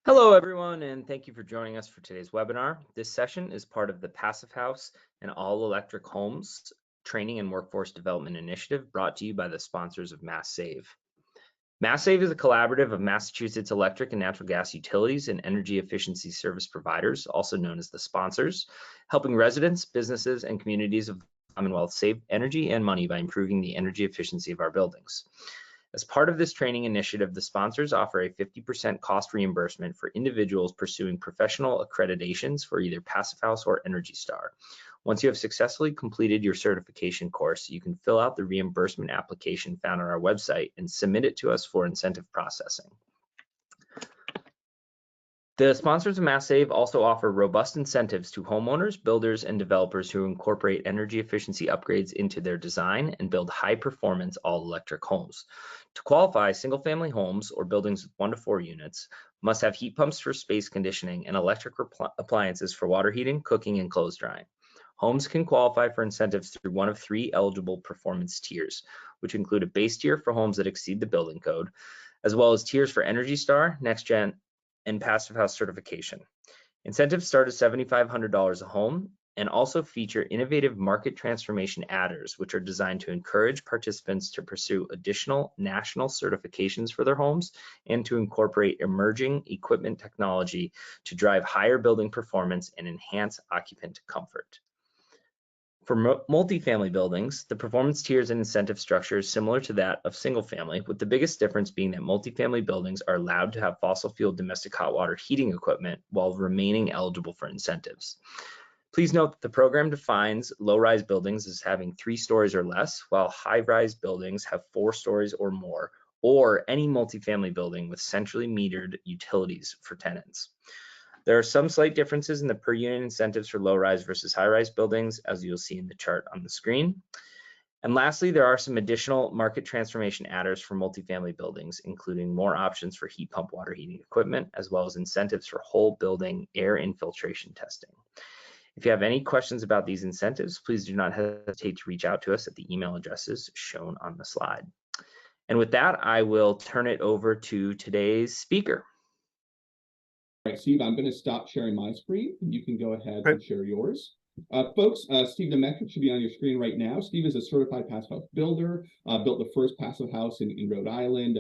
Hello, everyone, and thank you for joining us for today's webinar. This session is part of the Passive House and All Electric Homes Training and Workforce Development Initiative brought to you by the sponsors of MassSave. MassSave is a collaborative of Massachusetts electric and natural gas utilities and energy efficiency service providers, also known as the sponsors, helping residents, businesses, and communities of the Commonwealth save energy and money by improving the energy efficiency of our buildings. As part of this training initiative, the sponsors offer a 50% cost reimbursement for individuals pursuing professional accreditations for either Passive House or Energy Star. Once you have successfully completed your certification course, you can fill out the reimbursement application found on our website and submit it to us for incentive processing. The sponsors of MassSave also offer robust incentives to homeowners, builders, and developers who incorporate energy efficiency upgrades into their design and build high-performance all-electric homes. To qualify, single-family homes or buildings with 1 to 4 units must have heat pumps for space conditioning and electric appliances for water heating, cooking, and clothes drying. Homes can qualify for incentives through one of 3 eligible performance tiers, which include a base tier for homes that exceed the building code, as well as tiers for Energy Star, Next Gen, and Passive House certification. Incentives start at $7,500 a home and also feature innovative market transformation adders, which are designed to encourage participants to pursue additional national certifications for their homes and to incorporate emerging equipment technology to drive higher building performance and enhance occupant comfort. For multifamily buildings, the performance tiers and incentive structure is similar to that of single family, with the biggest difference being that multifamily buildings are allowed to have fossil fuel domestic hot water heating equipment while remaining eligible for incentives. Please note that the program defines low-rise buildings as having 3 stories or less, while high-rise buildings have 4 stories or more, or any multifamily building with centrally metered utilities for tenants. There are some slight differences in the per unit incentives for low-rise versus high-rise buildings, as you'll see in the chart on the screen. And lastly, there are some additional market transformation adders for multifamily buildings, including more options for heat pump water heating equipment, as well as incentives for whole building air infiltration testing. If you have any questions about these incentives, please do not hesitate to reach out to us at the email addresses shown on the slide. And with that, I will turn it over to today's speaker. All right, Steve, I'm going to stop sharing my screen. You can go ahead and share yours. Folks, Steve DeMetrick should be on your screen right now. Steve is a certified passive house builder, built the first passive house in Rhode Island,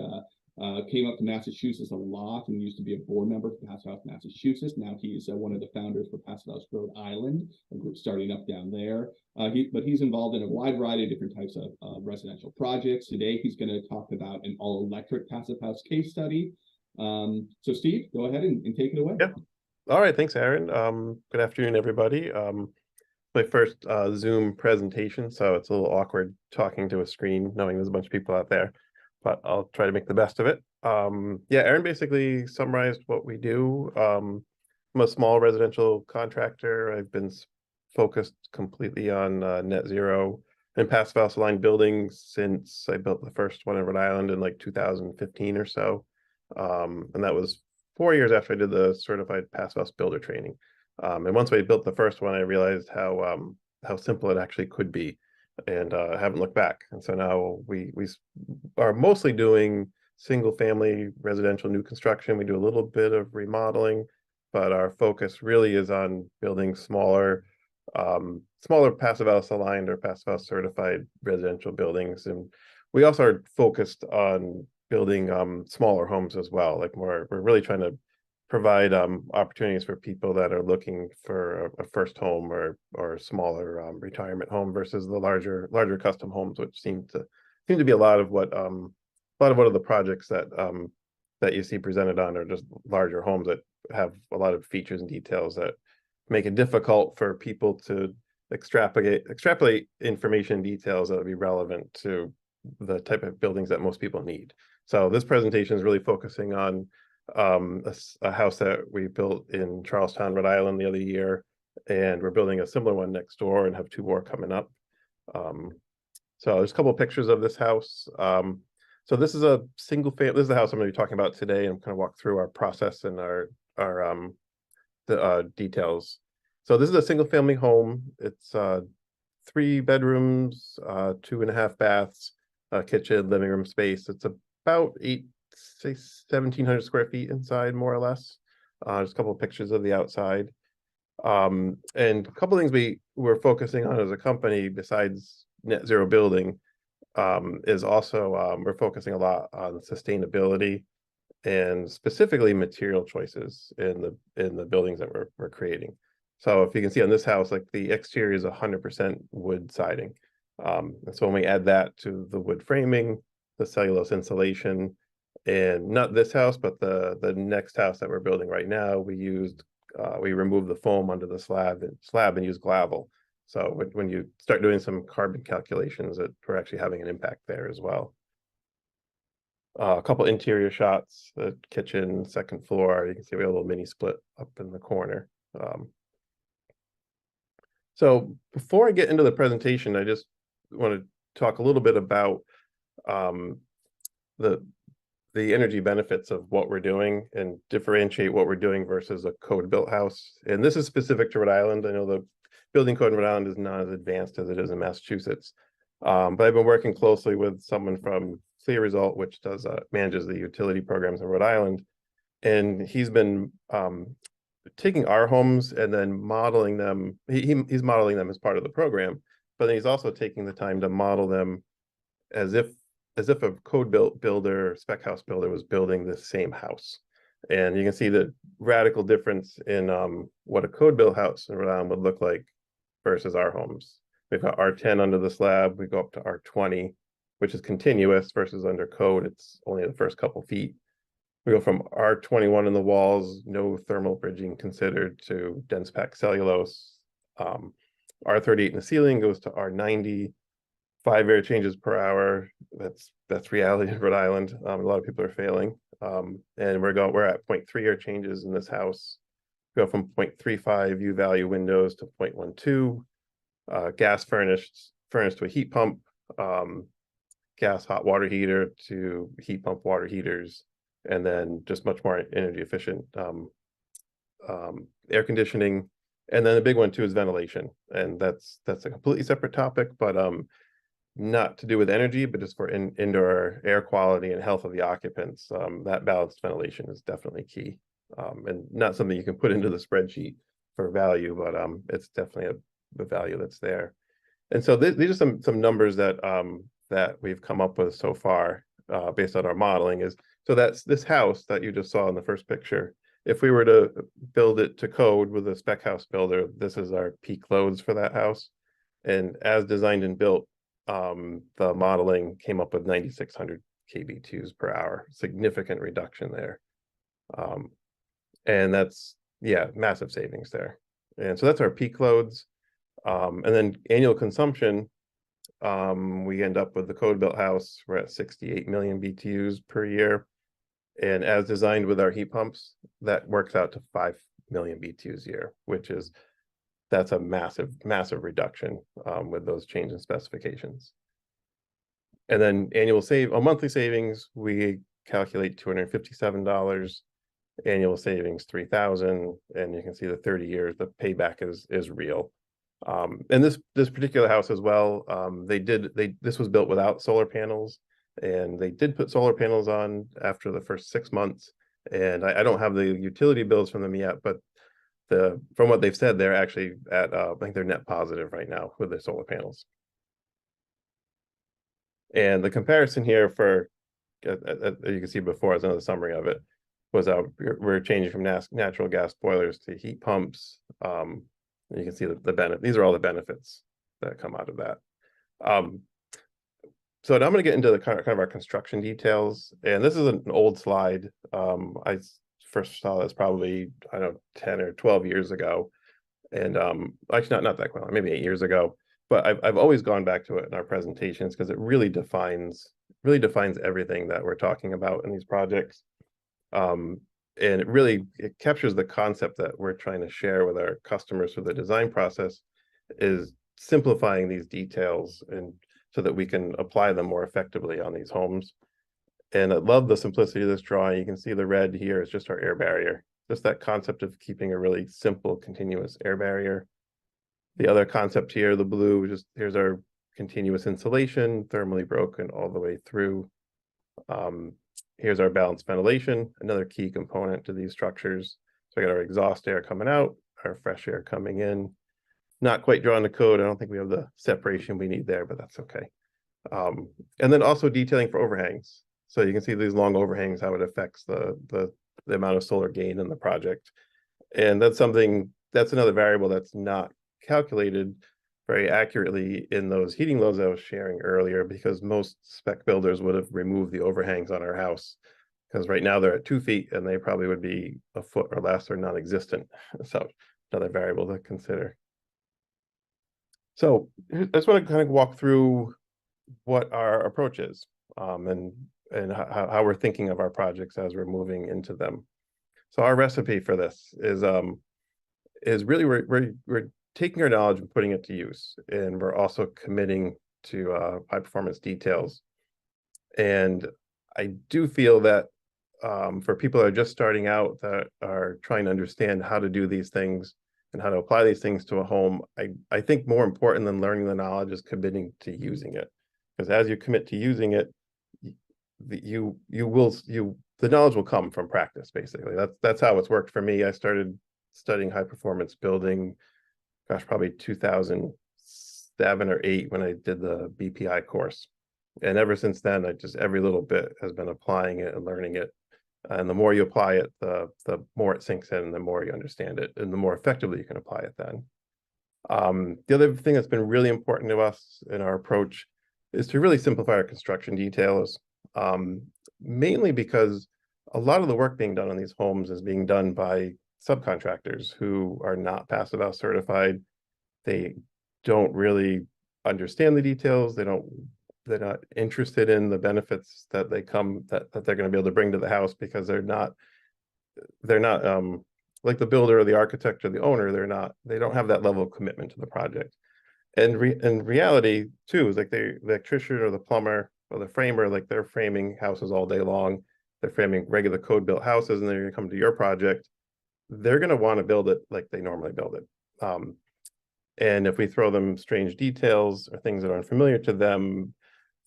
came up to Massachusetts a lot and used to be a board member for Passive House Massachusetts. Now he's one of the founders for Passive House Rhode Island, a group starting up down there. But he's involved in a wide variety of different types of residential projects. Today, he's going to talk about an all-electric passive house case study. So Steve, go ahead and take it away. Yeah. All right. Thanks, Aaron. Good afternoon, everybody. My first Zoom presentation, so it's a little awkward talking to a screen, knowing there's a bunch of people out there, but I'll try to make the best of it. Yeah, Aaron basically summarized what we do. I'm a small residential contractor. I've been focused completely on net zero and passive house aligned buildings since I built the first one in Rhode Island in like 2015 or so. And that was 4 years after I did the certified passive house builder training. And once I built the first one, I realized how simple it actually could be, and haven't looked back. And so now we are mostly doing single family residential new construction. We do a little bit of remodeling, but our focus really is on building smaller passive house aligned or passive house certified residential buildings. And we also are focused on building smaller homes as well. Like we're really trying to provide opportunities for people that are looking for a first home or smaller retirement home versus the larger custom homes, which seem to be a lot of what the projects that you see presented on are just larger homes that have a lot of features and details that make it difficult for people to extrapolate information and details that would be relevant to the type of buildings that most people need. So this presentation is really focusing on a house that we built in Charlestown, Rhode Island the other year, and we're building a similar one next door and have 2 more coming up. So there's a couple of pictures of this house. So this is a single family. This is the house I'm going to be talking about today, and kind of walk through our process and the details. So this is a single family home. It's 3 bedrooms, 2.5 baths, kitchen, living room space. It's about 1,700 square feet inside, more or less. Just a couple of pictures of the outside. And a couple of things we're focusing on as a company besides net zero building is also we're focusing a lot on sustainability and specifically material choices in the buildings that we're creating. So if you can see on this house, like the exterior is 100% wood siding. And so when we add that to the wood framing, the cellulose insulation, and not this house, but the next house that we're building right now, we removed the foam under the slab and used gravel. So when you start doing some carbon calculations, we're actually having an impact there as well. A couple interior shots, the kitchen, second floor. You can see we have a little mini split up in the corner. So before I get into the presentation, I just want to talk a little bit about the energy benefits of what we're doing and differentiate what we're doing versus a code-built house. And this is specific to Rhode Island. I know the building code in Rhode Island is not as advanced as it is in Massachusetts. But I've been working closely with someone from Clear Result, which manages the utility programs in Rhode Island. And he's been taking our homes and then modeling them. He's modeling them as part of the program, but then he's also taking the time to model them as if a code builder, spec house builder was building the same house. And you can see the radical difference in what a code built house in Rhode Island would look like versus our homes. We've got R10 under the slab, we go up to R20, which is continuous, versus under code, it's only the first couple feet. We go from R21 in the walls, no thermal bridging considered, to dense packed cellulose. R38 in the ceiling goes to R90, 5 air changes per hour. That's reality in Rhode Island. A lot of people are failing. And we're at 0.3 air changes in this house. Go from 0.35 U value windows to 0.12. Gas furnace to a heat pump. Gas hot water heater to heat pump water heaters, and then just much more energy efficient air conditioning. And then the big one too is ventilation, and that's a completely separate topic, but not to do with energy, but just for indoor air quality and health of the occupants. That balanced ventilation is definitely key, and not something you can put into the spreadsheet for value, but it's definitely a value that's there. And so these are some numbers that we've come up with so far based on our modeling. Is so that's this house that you just saw in the first picture. If we were to build it to code with a spec house builder, this is our peak loads for that house. And as designed and built, the modeling came up with 9,600 kb2s per hour, significant reduction there. And that's, yeah, massive savings there. And so that's our peak loads. And then annual consumption, we end up with the code built house, we're at 68 million BTUs per year. And as designed with our heat pumps, that works out to 5 million BTUs a year, that's a massive reduction with those change in specifications. And then monthly savings, we calculate $257, annual savings $3,000, and you can see the 30 years, the payback is real. And this particular house as well, this was built without solar panels, and they did put solar panels on after the first 6 months. And I don't have the utility bills from them yet, but from what they've said, they're actually at I think they're net positive right now with their solar panels. And the comparison here for you can see before as another summary of it was we're changing from natural gas boilers to heat pumps. You can see the benefit. These are all the benefits that come out of that. So now I'm going to get into the kind of our construction details. And this is an old slide. I first saw this probably, I don't know, 10 or 12 years ago. And actually not that quite long, maybe 8 years ago. But I've always gone back to it in our presentations because it really defines everything that we're talking about in these projects. And it captures the concept that we're trying to share with our customers through the design process, is simplifying these details and so that we can apply them more effectively on these homes. And I love the simplicity of this drawing. You can see the red here is just our air barrier, just that concept of keeping a really simple continuous air barrier. The other concept here, the blue, here's our continuous insulation, thermally broken all the way through. Here's our balanced ventilation, another key component to these structures. So I got our exhaust air coming out, our fresh air coming in. Not quite drawing the code. I don't think we have the separation we need there, but that's okay. And then also detailing for overhangs. So you can see these long overhangs, how it affects the amount of solar gain in the project. And that's another variable that's not calculated very accurately in those heating loads I was sharing earlier, because most spec builders would have removed the overhangs on our house, because right now they're at 2 feet and they probably would be a foot or less or non-existent. So another variable to consider. So I just want to kind of walk through what our approach is, and how we're thinking of our projects as we're moving into them. So our recipe for this is really we're taking our knowledge and putting it to use, and we're also committing to high performance details. And I do feel that for people that are just starting out, that are trying to understand how to do these things and how to apply these things to a home, I think more important than learning the knowledge is committing to using it. Because as you commit to using it, the knowledge will come from practice. Basically, that's how it's worked for me. I started studying high performance building, gosh, probably 2007 or 8 when I did the BPI course, and ever since then, every little bit has been applying it and learning it. And the more you apply it, the more it sinks in, and the more you understand it, and the more effectively you can apply it then. The other thing that's been really important to us in our approach is to really simplify our construction details, mainly because a lot of the work being done on these homes is being done by subcontractors who are not Passive House certified. They don't really understand the details. They're not interested in the benefits that they're going to be able to bring to the house, because they're not like the builder or the architect or the owner. They don't have that level of commitment to the project. And in reality too, is like the electrician or the plumber or the framer, like they're framing houses all day long. They're framing regular code built houses, and they're going to come to your project. They're going to want to build it like they normally build it. And if we throw them strange details or things that are unfamiliar to them,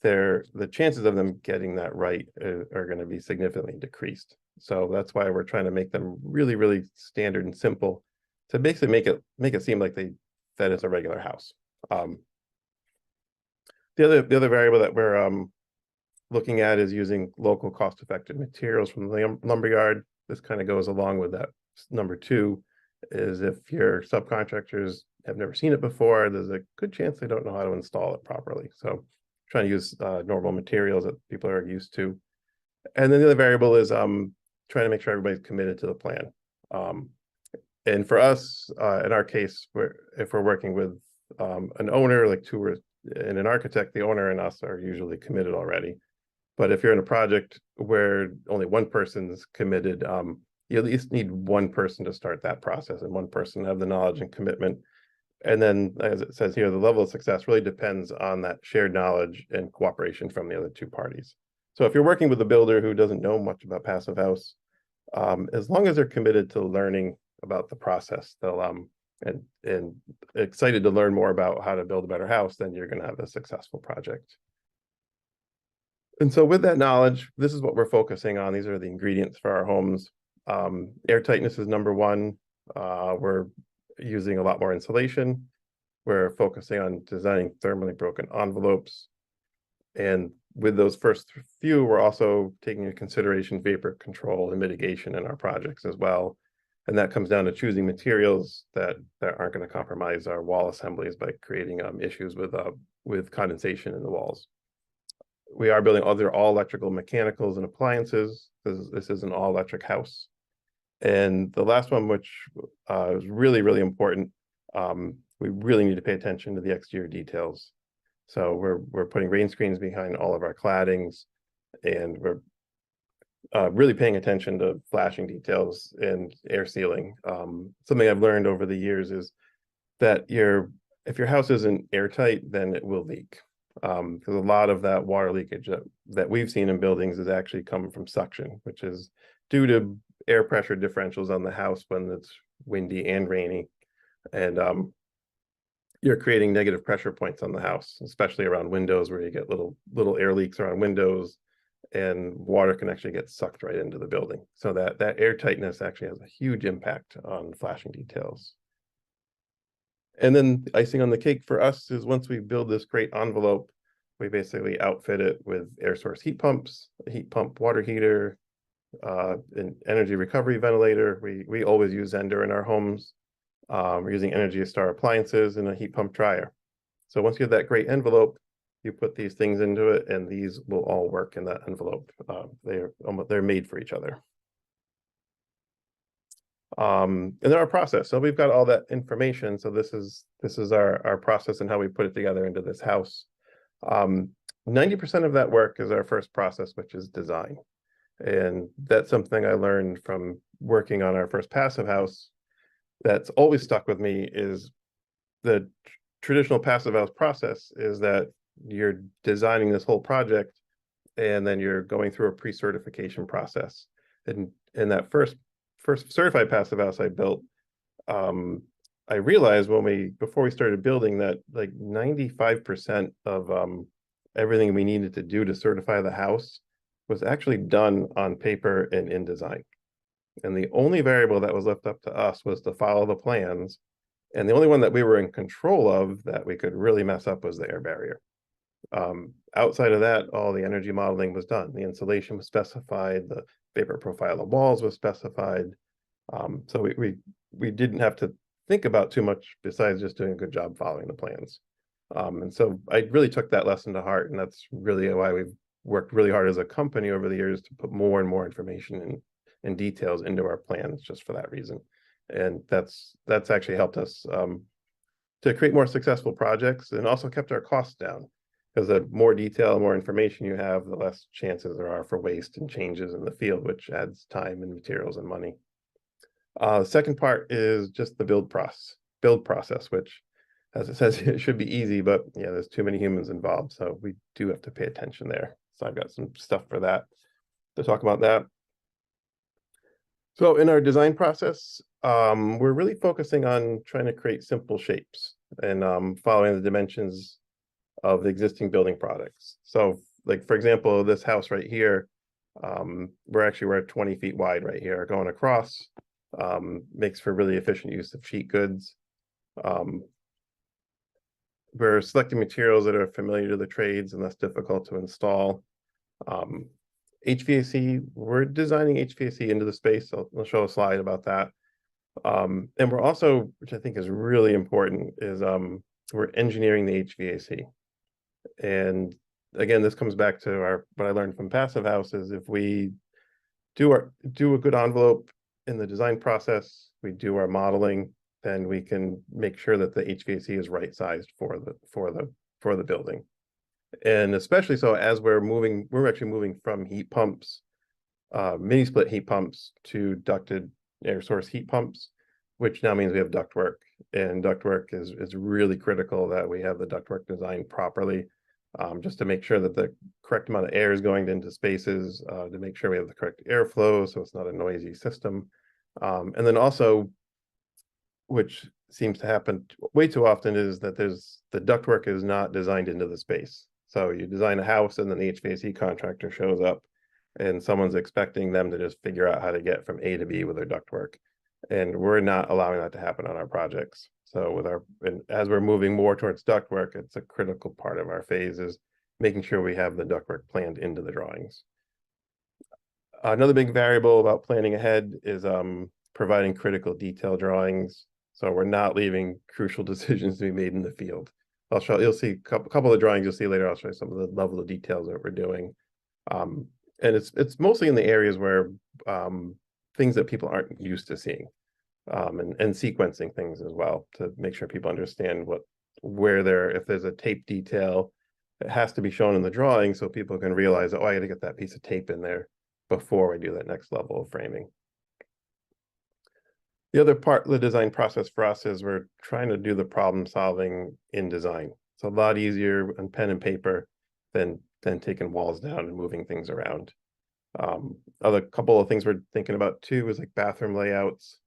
the chances of them getting that right are going to be significantly decreased. So that's why we're trying to make them really, really standard and simple, to basically make it seem like that it's a regular house. The other variable that we're looking at is using local cost-effective materials from the lumberyard. This kind of goes along with that. Number 2 is, if your subcontractors have never seen it before, there's a good chance they don't know how to install it properly. So trying to use normal materials that people are used to. And then the other variable is trying to make sure everybody's committed to the plan. And for us, in our case, if we're working with an owner, like and an architect, the owner and us are usually committed already. But if you're in a project where only one person's committed, you at least need one person to start that process, and one person to have the knowledge and commitment. And then, as it says here, the level of success really depends on that shared knowledge and cooperation from the other 2 parties. So if you're working with a builder who doesn't know much about Passive House, as long as they're committed to learning about the process, they'll and excited to learn more about how to build a better house, then you're going to have a successful project. And so with that knowledge, this is what we're focusing on. These are the ingredients for our homes. Air tightness is number 1. We're using a lot more insulation. We're focusing on designing thermally broken envelopes. And with those first few, we're also taking into consideration vapor control and mitigation in our projects as well. And that comes down to choosing materials that aren't going to compromise our wall assemblies by creating issues with condensation in the walls. We are building other all electrical mechanicals and appliances. This is an all electric house. And the last one, which is really, really important, we really need to pay attention to the exterior details. So we're putting rain screens behind all of our claddings, and we're really paying attention to flashing details and air sealing. Something I've learned over the years is that if your house isn't airtight, then it will leak. Because a lot of that water leakage that we've seen in buildings is actually coming from suction, which is due to air pressure differentials on the house when it's windy and rainy. And you're creating negative pressure points on the house, especially around windows, where you get little air leaks around windows. and water can actually get sucked right into the building. So that air tightness actually has a huge impact on flashing details. And then the icing on the cake for us is once we build this great envelope, we basically outfit it with air source heat pumps, a heat pump water heater, an energy recovery ventilator. We always use Zender in our homes. We're using Energy Star appliances and a heat pump dryer. So once you have that great envelope, you put these things into it, and these will all work in that envelope. They're made for each other. And then our process. So we've got all that information. So this is our process and how we put it together into this house. 90% of that work is our first process, which is design. And that's something I learned from working on our first passive house. That's always stuck with me is the traditional passive house process is that you're designing this whole project and then you're going through a pre-certification process. And in that first certified passive house I built, I realized before we started building that like 95% of everything we needed to do to certify the house was actually done on paper and in design. And the only variable that was left up to us was to follow the plans. And the only one that we were in control of that we could really mess up was the air barrier. Outside of that, all the energy modeling was done. The insulation was specified, the vapor profile of the walls was specified. So we didn't have to think about too much besides just doing a good job following the plans. And so I really took that lesson to heart, and that's really why we've worked really hard as a company over the years to put more and more information and details into our plans just for that reason. And that's actually helped us to create more successful projects and also kept our costs down. Because the more detail, more information you have, the less chances there are for waste and changes in the field, which adds time and materials and money. The second part is just the build process, which, as it says, it should be easy, but yeah, there's too many humans involved, so we do have to pay attention there. So I've got some stuff for that to talk about that. So in our design process, we're really focusing on trying to create simple shapes and following the dimensions of the existing building products. So like, for example, this house right here, we're 20 feet wide right here going across, makes for really efficient use of sheet goods. We're selecting materials that are familiar to the trades and less difficult to install. HVAC, we're designing HVAC into the space. I'll show a slide about that. And we're also, which I think is really important, is we're engineering the HVAC. And again, this comes back to what I learned from passive houses. If we do a good envelope in the design process, we do our modeling, then we can make sure that the HVAC is right sized for the building. And especially so as we're actually moving from heat pumps, mini split heat pumps to ducted air source heat pumps, which now means we have ductwork. And ductwork is really critical that we have the ductwork designed properly, just to make sure that the correct amount of air is going into spaces, to make sure we have the correct airflow so it's not a noisy system. And then also, which seems to happen way too often, is that the ductwork is not designed into the space. So you design a house and then the HVAC contractor shows up and someone's expecting them to just figure out how to get from A to B with their ductwork. And we're not allowing that to happen on our projects. So as we're moving more towards ductwork, it's a critical part of our phase is making sure we have the ductwork planned into the drawings. Another big variable about planning ahead is providing critical detail drawings. So we're not leaving crucial decisions to be made in the field. You'll see a couple of drawings you'll see later. I'll show you some of the level of details that we're doing. And it's mostly in the areas where things that people aren't used to seeing, and sequencing things as well to make sure people understand if there's a tape detail, it has to be shown in the drawing so people can realize, oh, I got to get that piece of tape in there before we do that next level of framing. The other part of the design process for us is we're trying to do the problem solving in design. It's a lot easier on pen and paper than taking walls down and moving things around. Other couple of things we're thinking about too is like bathroom layouts,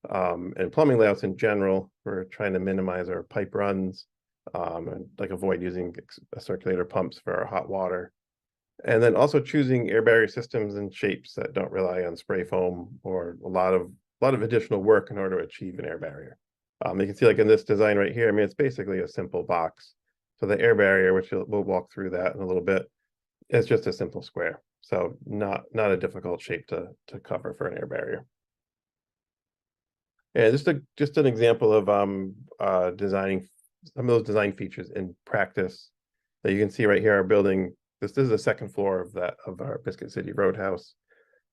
and plumbing layouts in general. We're trying to minimize our pipe runs, and like avoid using circulator pumps for our hot water. And then also choosing air barrier systems and shapes that don't rely on spray foam or a lot of additional work in order to achieve an air barrier. You can see like in this design right here, I mean, it's basically a simple box. So the air barrier, which we'll walk through that in a little bit, is just a simple square. So not a difficult shape to cover for an air barrier. Yeah, just an example of designing some of those design features in practice that you can see right here. Our building, this is the second floor of our Biscuit City Roadhouse.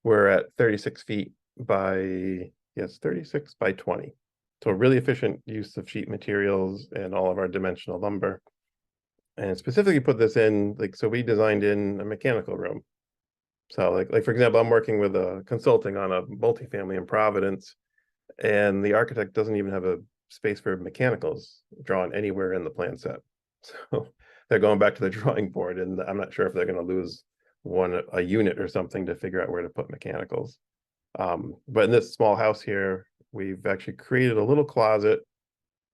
We're at 36 feet by, yes, 36 by 20. So really efficient use of sheet materials and all of our dimensional lumber. And specifically put this in, like, so we designed in a mechanical room. So like for example, I'm working with a consulting on a multifamily in Providence, and the architect doesn't even have a space for mechanicals drawn anywhere in the plan set. So they're going back to the drawing board, and I'm not sure if they're going to lose a unit or something to figure out where to put mechanicals. But in this small house here, we've actually created a little closet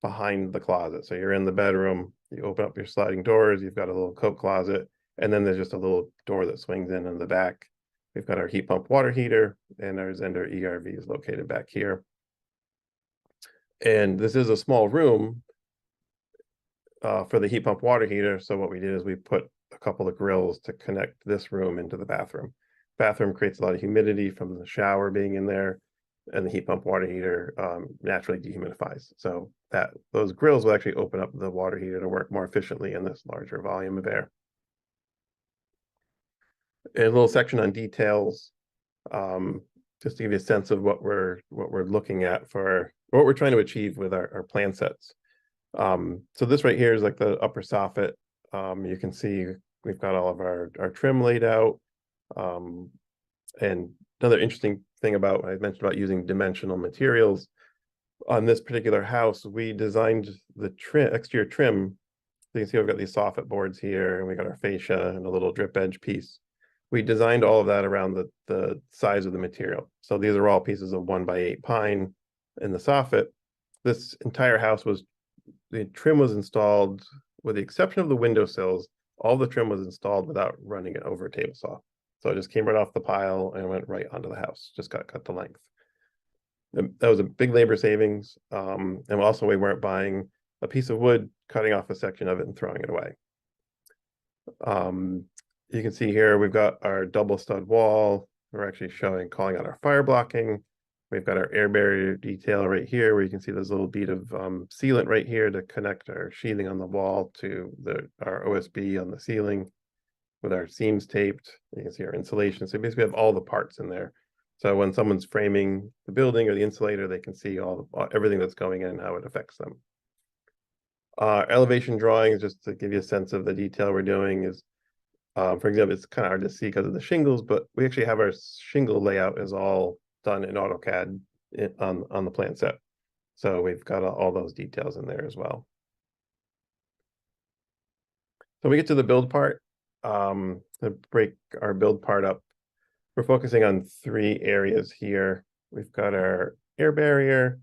behind the closet. So you're in the bedroom, you open up your sliding doors, you've got a little coat closet, and then there's just a little door that swings in the back. We've got our heat pump water heater, and our Zender ERV is located back here. And this is a small room for the heat pump water heater. So what we did is we put a couple of grills to connect this room into the bathroom. Bathroom creates a lot of humidity from the shower being in there, and the heat pump water heater naturally dehumidifies. So those grills will actually open up the water heater to work more efficiently in this larger volume of air. And a little section on details, just to give you a sense of what we're looking at for what we're trying to achieve with our plan sets. So this right here is like the upper soffit. You can see we've got all of our trim laid out. And another interesting thing about, I mentioned about using dimensional materials. On this particular house, we designed the exterior trim. You can see we've got these soffit boards here, and we got our fascia and a little drip edge piece. We designed all of that around the size of the material. So these are all pieces of 1x8 pine in the soffit. This entire house the trim was installed, with the exception of the windowsills, all the trim was installed without running it over a table saw. So it just came right off the pile and went right onto the house, just got cut to length. That was a big labor savings. And also we weren't buying a piece of wood, cutting off a section of it and throwing it away. You can see here, we've got our double stud wall. We're actually calling out our fire blocking. We've got our air barrier detail right here, where you can see there's a little bead of sealant right here to connect our sheathing on the wall to our OSB on the ceiling, with our seams taped. You can see our insulation. So basically we have all the parts in there. So when someone's framing the building or the insulator, they can see everything that's going in and how it affects them. Elevation drawings, just to give you a sense of the detail we're doing, is, for example, it's kind of hard to see because of the shingles, but we actually have our shingle layout is all done in AutoCAD on the plan set. So we've got all those details in there as well. So we get to the build part. To break our build part up, we're focusing on 3 areas here. We've got our air barrier,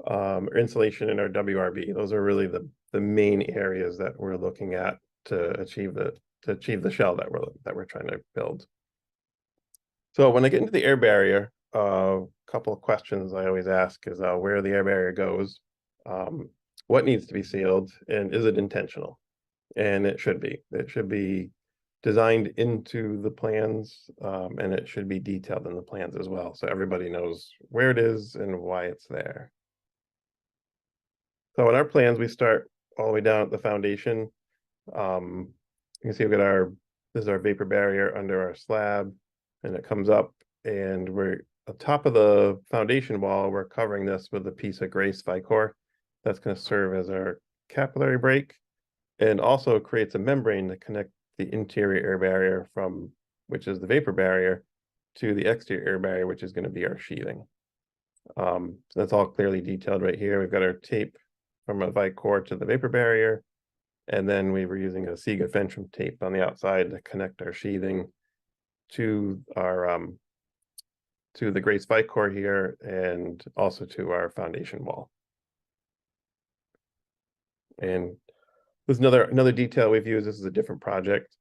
our insulation, and our WRB. Those are really the main areas that we're looking at to achieve the shell that we're trying to build. So when I get into the air barrier, a couple of questions I always ask is where the air barrier goes, what needs to be sealed, and is it intentional? And it should be. It should be designed into the plans, and it should be detailed in the plans as well, so everybody knows where it is and why it's there. So in our plans, we start all the way down at the foundation. You can see we've got this is our vapor barrier under our slab, and it comes up, and we're on top of the foundation wall. We're covering this with a piece of gray Vicor that's going to serve as our capillary break, and also creates a membrane to connect the interior air barrier which is the vapor barrier, to the exterior air barrier, which is going to be our sheathing. So that's all clearly detailed right here. We've got our tape from a Vicor to the vapor barrier, and then we were using a Sega Fentrum tape on the outside to connect our sheathing to the Grace Vicor here, and also to our foundation wall. And there's another detail we've used. This is a different project.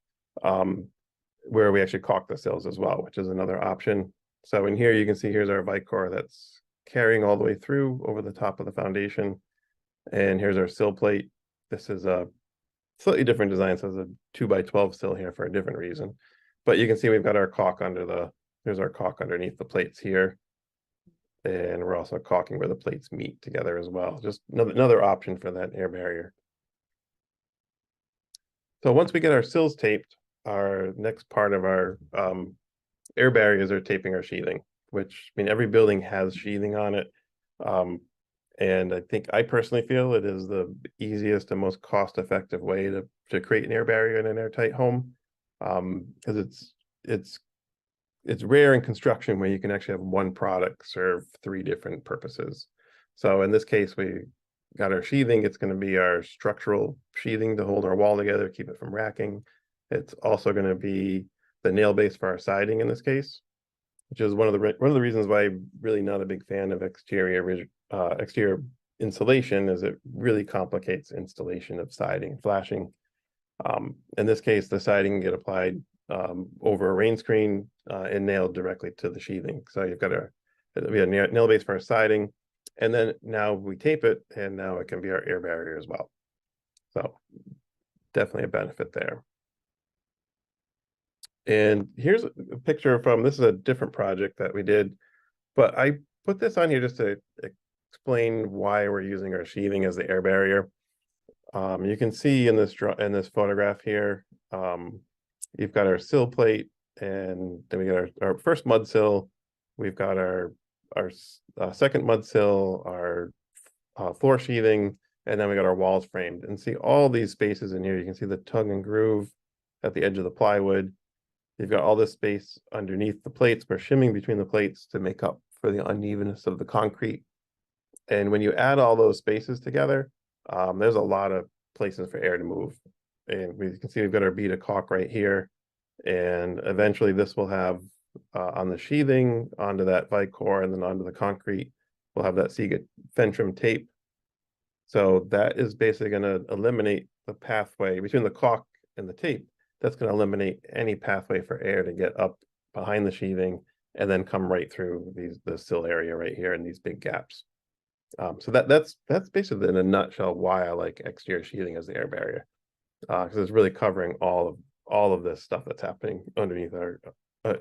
where we actually caulk the sills as well, which is another option. So in here, you can see here's our Vicor that's carrying all the way through over the top of the foundation. And here's our sill plate. This is a slightly different design. So it's a 2x12 sill here for a different reason. But you can see we've got our caulk here's our caulk underneath the plates here. And we're also caulking where the plates meet together as well. Just another option for that air barrier. So once we get our sills taped, our next part of our air barriers are taping our sheathing, which, I mean, every building has sheathing on it. And I personally feel it is the easiest and most cost-effective way to create an air barrier in an airtight home. Because it's rare in construction where you can actually have one product serve 3 different purposes. So in this case, we got our sheathing. It's going to be our structural sheathing to hold our wall together, keep it from racking. It's also going to be the nail base for our siding in this case, which is one of the reasons why I'm really not a big fan of exterior insulation, is it really complicates installation of siding and flashing. In this case, the siding can get applied over a rain screen and nailed directly to the sheathing. So you've got a nail base for our siding, and then now we tape it, and now it can be our air barrier as well. So definitely a benefit there. And here's a picture from, this is a different project that we did, but I put this on here just to explain why we're using our sheathing as the air barrier. You can see in this photograph here, you've got our sill plate, and then we got our first mud sill. We've got our second mud sill, our floor sheathing, and then we got our walls framed. And see all these spaces in here. You can see the tongue and groove at the edge of the plywood. You've got all this space underneath the plates. We're shimming between the plates to make up for the unevenness of the concrete. And when you add all those spaces together, there's a lot of places for air to move. And we can see we've got our bead of caulk right here. And eventually this will have on the sheathing, onto that Vicor, and then onto the concrete, we'll have that Seagate Fentrim tape. So that is basically going to eliminate the pathway between the caulk and the tape. That's going to eliminate any pathway for air to get up behind the sheathing and then come right through the sill area right here in these big gaps. So that's basically in a nutshell why I like exterior sheathing as the air barrier, because it's really covering all of this stuff that's happening underneath our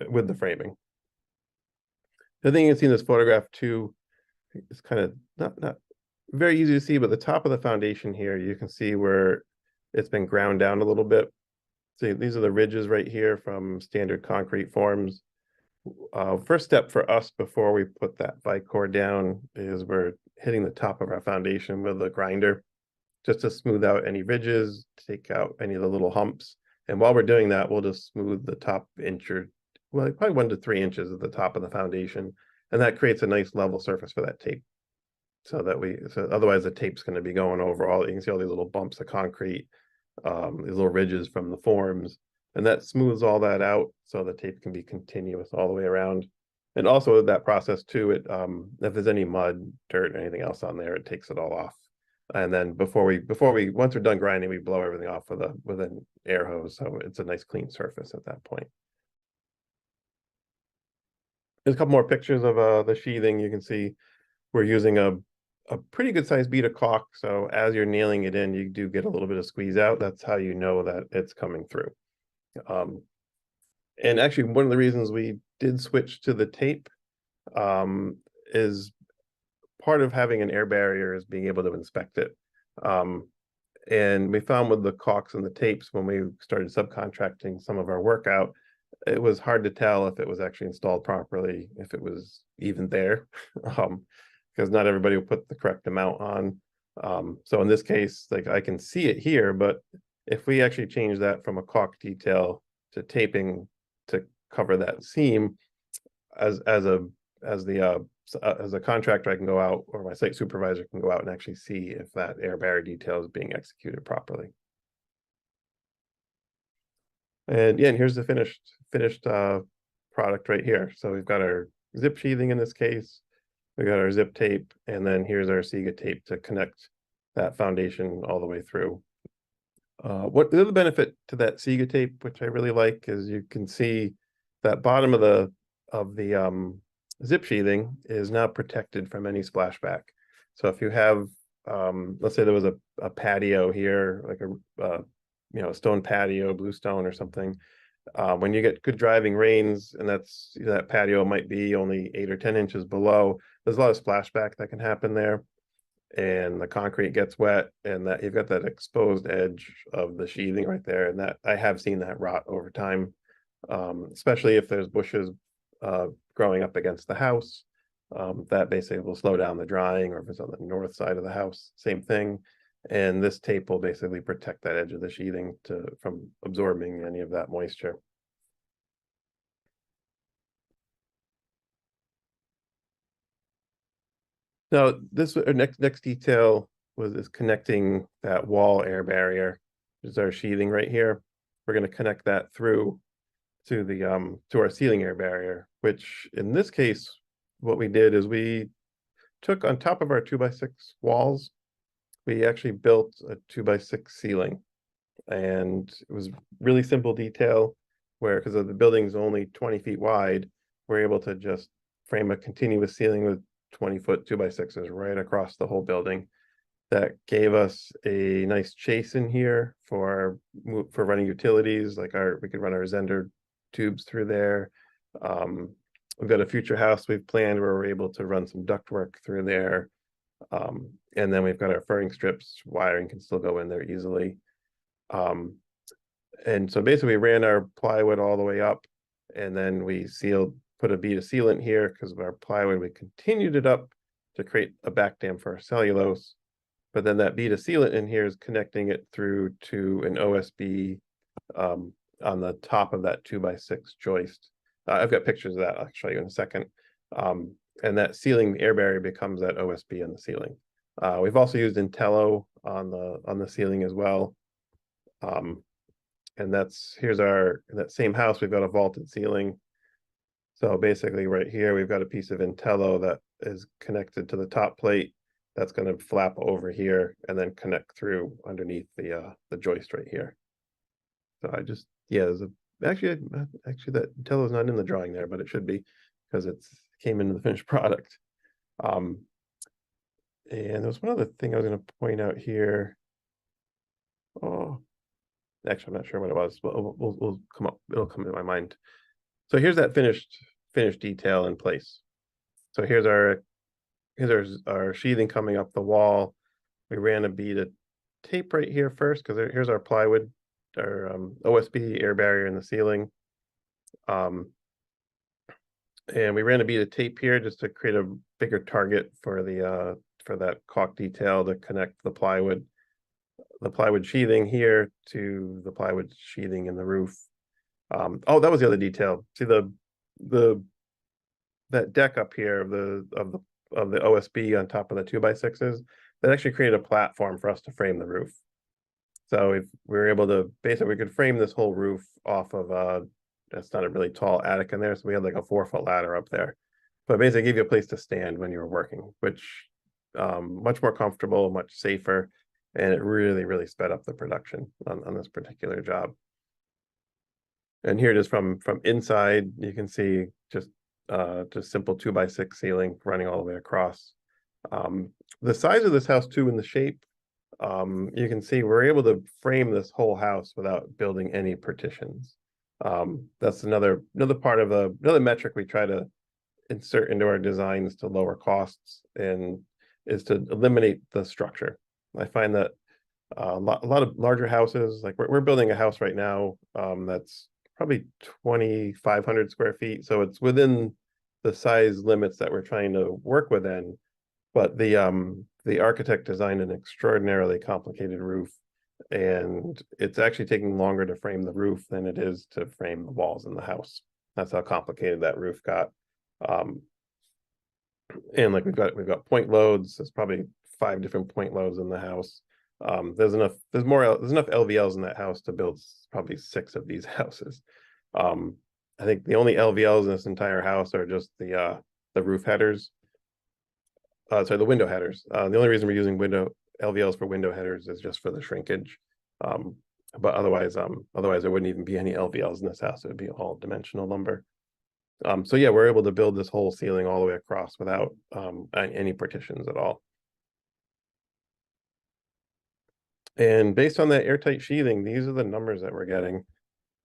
with the framing. The thing you can see in this photograph too is kind of not very easy to see, but the top of the foundation here, you can see where it's been ground down a little bit. See, these are the ridges right here from standard concrete forms. First step for us before we put that Vicor down is we're hitting the top of our foundation with a grinder just to smooth out any ridges, take out any of the little humps. And while we're doing that, we'll just smooth the top inch or, well, probably 1 to 3 inches at the top of the foundation. And that creates a nice level surface for that tape. So otherwise the tape's going to be going over all, you can see all these little bumps of concrete, these little ridges from the forms, and that smooths all that out so the tape can be continuous all the way around. And also with that process too, it if there's any mud, dirt, or anything else on there, it takes it all off. And then once we're done grinding, we blow everything off with an air hose, so it's a nice clean surface at that point. There's a couple more pictures of the sheathing. You can see we're using a pretty good sized bead of caulk. So as you're nailing it in, you do get a little bit of squeeze out. That's how you know that it's coming through. And actually, one of the reasons we did switch to the tape is part of having an air barrier is being able to inspect it. And we found with the caulks and the tapes, when we started subcontracting some of our work out, it was hard to tell if it was actually installed properly, if it was even there. Because not everybody will put the correct amount on. So in this case, like I can see it here, but if we actually change that from a caulk detail to taping to cover that seam, as a contractor, I can go out, or my site supervisor can go out and actually see if that air barrier detail is being executed properly. And yeah, and here's the finished product right here. So we've got our zip sheathing in this case. We got our zip tape, and then here's our Seagate tape to connect that foundation all the way through. What the other benefit to that Sega tape, which I really like, is you can see that bottom of the zip sheathing is now protected from any splashback. So if you have, let's say there was a patio here, like a stone patio, bluestone or something. When you get good driving rains, and that patio might be only 8 or 10 inches below, there's a lot of splashback that can happen there, and the concrete gets wet, and that you've got that exposed edge of the sheathing right there, and that I have seen that rot over time, especially if there's bushes growing up against the house. That basically will slow down the drying, or if it's on the north side of the house, same thing. And this tape will basically protect that edge of the sheathing from absorbing any of that moisture. Now, this next detail is connecting that wall air barrier, which is our sheathing right here. We're going to connect that through to our ceiling air barrier, which in this case, what we did is we took on top of our 2x6 walls, we actually built a 2x6 ceiling, and it was really simple detail where, because the building's only 20 feet wide, we're able to just frame a continuous ceiling with 20-foot 2x6s right across the whole building. That gave us a nice chase in here for running utilities, like we could run our Zender tubes through there. We've got a future house we've planned where we're able to run some ductwork through there. And then we've got our furring strips, wiring can still go in there easily. And so basically we ran our plywood all the way up, and then we put a bead of sealant here because of our plywood. We continued it up to create a back dam for our cellulose. But then that bead of sealant in here is connecting it through to an OSB on the top of that 2x6 joist. I've got pictures of that I'll show you in a second. And that ceiling, the air barrier, becomes that OSB on the ceiling. We've also used Intello on the ceiling as well. And here's in that same house, we've got a vaulted ceiling. So basically right here, we've got a piece of Intello that is connected to the top plate. That's going to flap over here and then connect through underneath the joist right here. So actually that Intello is not in the drawing there, but it should be, because it came into the finished product. And there was one other thing I was going to point out here. Oh, actually, I'm not sure what it was, but we'll come up. It'll come to my mind. So here's that finished detail in place. So here's our sheathing coming up the wall. We ran a bead of tape right here first, because here's our plywood, our OSB air barrier in the ceiling. And we ran a bead of tape here just to create a bigger target for that caulk detail to connect the plywood sheathing here to the plywood sheathing in the roof. Oh, that was the other detail. See that deck up here of the OSB on top of the 2x6s, that actually created a platform for us to frame the roof. So if we were able to we could frame this whole roof off of that's not a really tall attic in there, so we had like a 4-foot ladder up there. But basically gave you a place to stand when you were working, which much more comfortable, much safer, and it really, really sped up the production on this particular job. And here it is from inside. You can see just simple 2x6 ceiling running all the way across. The size of this house too, and the shape, you can see we're able to frame this whole house without building any partitions. That's another part of another metric we try to insert into our designs to lower costs, and is to eliminate the structure. I find that a lot of larger houses, like we're building a house right now that's probably 2,500 square feet, so it's within the size limits that we're trying to work within. But the architect designed an extraordinarily complicated roof, and it's actually taking longer to frame the roof than it is to frame the walls in the house. That's how complicated that roof got. And like we've got point loads. There's probably 5 different point loads in the house. There's enough LVLs in that house to build probably 6 of these houses. I think the only LVLs in this entire house are just the roof headers. Sorry, the window headers. The only reason we're using LVLs for window headers is just for the shrinkage. but otherwise there wouldn't even be any LVLs in this house. It would be all dimensional lumber. So yeah, we're able to build this whole ceiling all the way across without any partitions at all. And based on that airtight sheathing, these are the numbers that we're getting.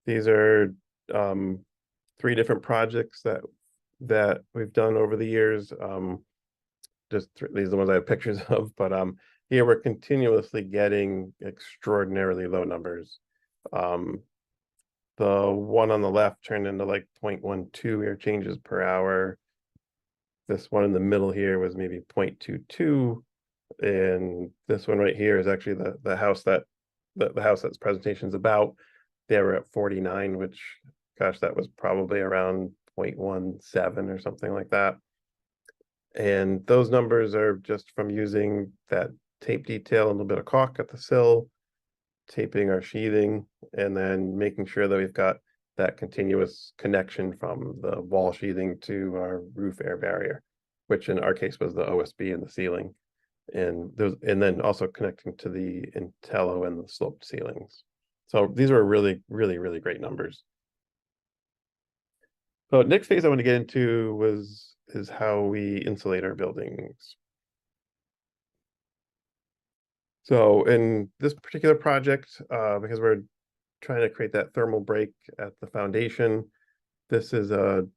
These are 3 different projects that we've done over the years. These are the ones I have pictures of, but here we're continuously getting extraordinarily low numbers. The one on the left turned into like 0.12 air changes per hour. This one in the middle here was maybe 0.22. And this one right here is actually the house that the house that's presentation's about. They were at 49, which, gosh, that was probably around 0.17 or something like that. And those numbers are just from using that tape detail, a little bit of caulk at the sill, taping our sheathing, and then making sure that we've got that continuous connection from the wall sheathing to our roof air barrier, which in our case was the OSB in the ceiling. And then also connecting to the Intello and the sloped ceilings. So these are really, really, really great numbers. So next phase I want to get into is how we insulate our buildings. So in this particular project, because we're trying to create that thermal break at the foundation, this is an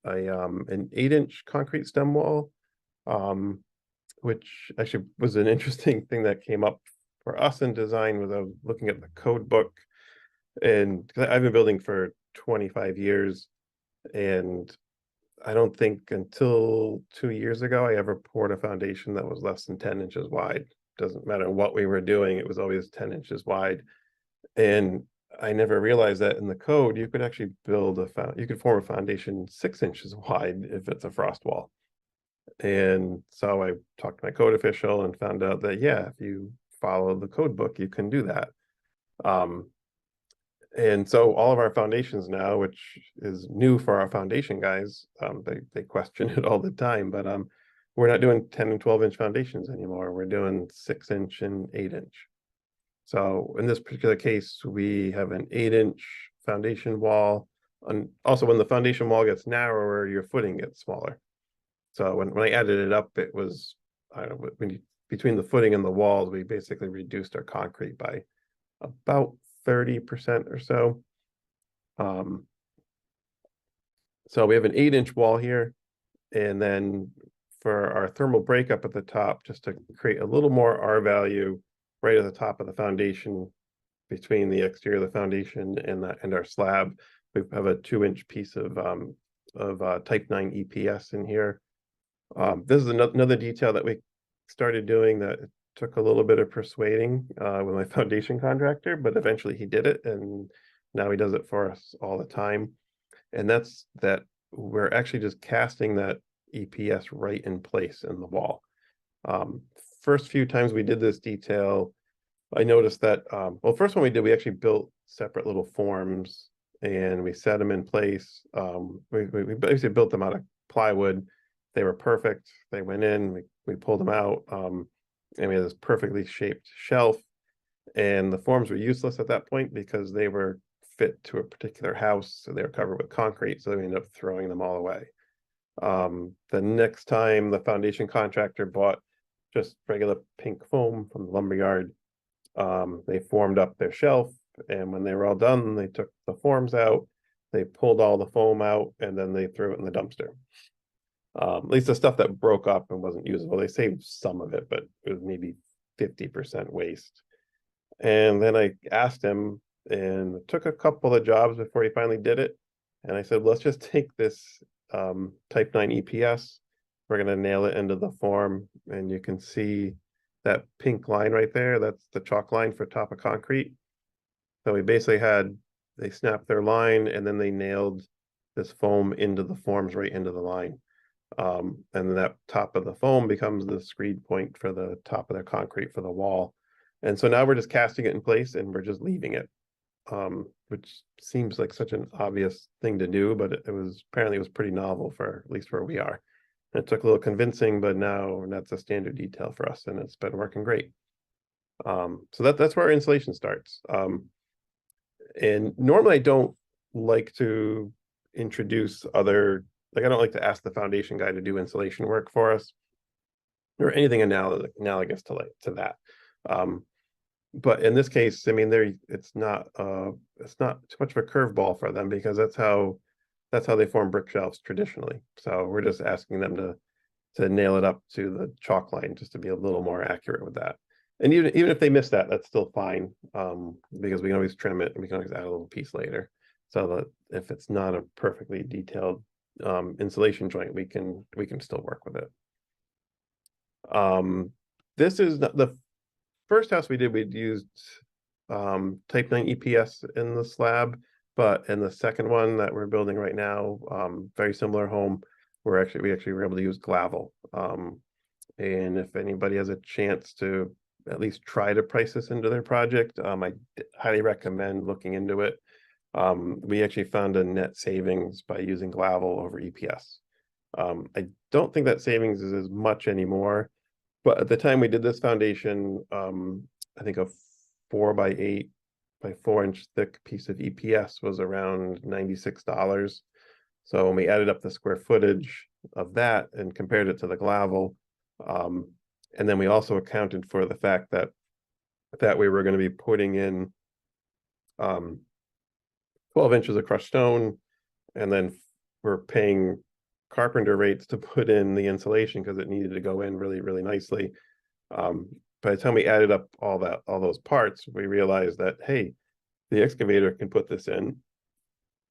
8-inch concrete stem wall, which actually was an interesting thing that came up for us in design. Was I was looking at the code book, and I've been building for 25 years, and I don't think until 2 years ago I ever poured a foundation that was less than 10 inches wide. Doesn't matter what we were doing, it was always 10 inches wide. And I never realized that in the code you could actually build you could form a foundation 6 inches wide if it's a frost wall. And so I talked to my code official and found out that, yeah, if you follow the code book, you can do that. And so all of our foundations now, which is new for our foundation guys, they question it all the time, but we're not doing 10 and 12-inch foundations anymore. We're doing 6-inch and 8-inch. So in this particular case, we have an 8-inch foundation wall. And also when the foundation wall gets narrower, your footing gets smaller. So when I added it up, it was, I don't know, between the footing and the walls, we basically reduced our concrete by about 30% or so. So we have an 8-inch wall here, and then for our thermal breakup at the top, just to create a little more R value right at the top of the foundation, between the exterior of the foundation and our slab, we have a 2-inch piece of type 9 EPS in here. This is another detail that we started doing that took a little bit of persuading with my foundation contractor, but eventually he did it, and now he does it for us all the time. And that's that we're actually just casting that EPS right in place in the wall. First few times we did this detail, I noticed that, well, first one we did, we actually built separate little forms and we set them in place. We basically built them out of plywood. They were perfect. They went in, we pulled them out, and we had this perfectly shaped shelf. And the forms were useless at that point because they were fit to a particular house, so they were covered with concrete, so we ended up throwing them all away. The next time the foundation contractor bought just regular pink foam from the lumberyard, they formed up their shelf, and when they were all done, they took the forms out, they pulled all the foam out, and then they threw it in the dumpster. At least the stuff that broke up and wasn't usable, they saved some of it, but it was maybe 50% waste. And then I asked him, and it took a couple of jobs before he finally did it. And I said, let's just take this type 9 EPS. We're going to nail it into the form. And you can see that pink line right there. That's the chalk line for top of concrete. So we basically they snapped their line and then they nailed this foam into the forms right into the line. And that top of the foam becomes the screed point for the top of their concrete for the wall. And so now we're just casting it in place and we're just leaving it, which seems like such an obvious thing to do, but apparently it was pretty novel for at least where we are. And it took a little convincing, but now that's a standard detail for us and it's been working great. So that's where our insulation starts. And normally I don't like to introduce other, like I don't like to ask the foundation guy to do insulation work for us or anything analogous to that. But in this case, I mean, it's not too much of a curveball for them because that's how they form brick shelves traditionally. So we're just asking them to nail it up to the chalk line just to be a little more accurate with that. And even if they miss that, that's still fine, because we can always trim it and we can always add a little piece later. So that if it's not a perfectly detailed insulation joint, we can still work with it. This is not the first house we did. We'd used type 9 EPS in the slab, but in the second one that we're building right now, very similar home, we actually were able to use Glavel. And if anybody has a chance to at least try to price this into their project, I highly recommend looking into it. We actually found a net savings by using Glavel over EPS. I don't think that savings is as much anymore, but at the time we did this foundation, I think a 4x8 by 4-inch thick piece of EPS was around $96. So when we added up the square footage of that and compared it to the Glavel, and then we also accounted for the fact that we were going to be putting in 12 inches of crushed stone, and then we're paying carpenter rates to put in the insulation because it needed to go in really, really nicely. By the time we added up all those parts, we realized that, hey, the excavator can put this in.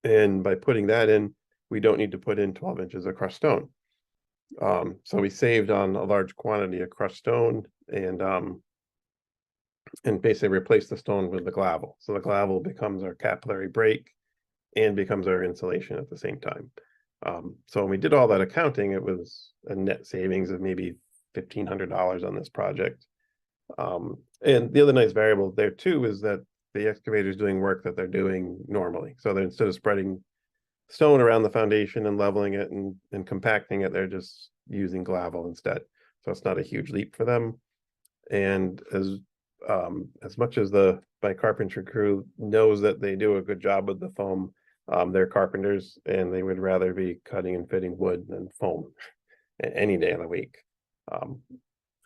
And by putting that in, we don't need to put in 12 inches of crushed stone. So we saved on a large quantity of crushed stone and basically replaced the stone with the Glavel. So the Glavel becomes our capillary break and becomes our insulation at the same time. So when we did all that accounting, it was a net savings of maybe $1,500 on this project. And the other nice variable there too is that the excavator is doing work that they're doing normally. So they're, instead of spreading stone around the foundation and leveling it and compacting it, they're just using Glavel instead. So it's not a huge leap for them. And as much as my carpentry crew knows that they do a good job with the foam, they're carpenters and they would rather be cutting and fitting wood than foam any day of the week.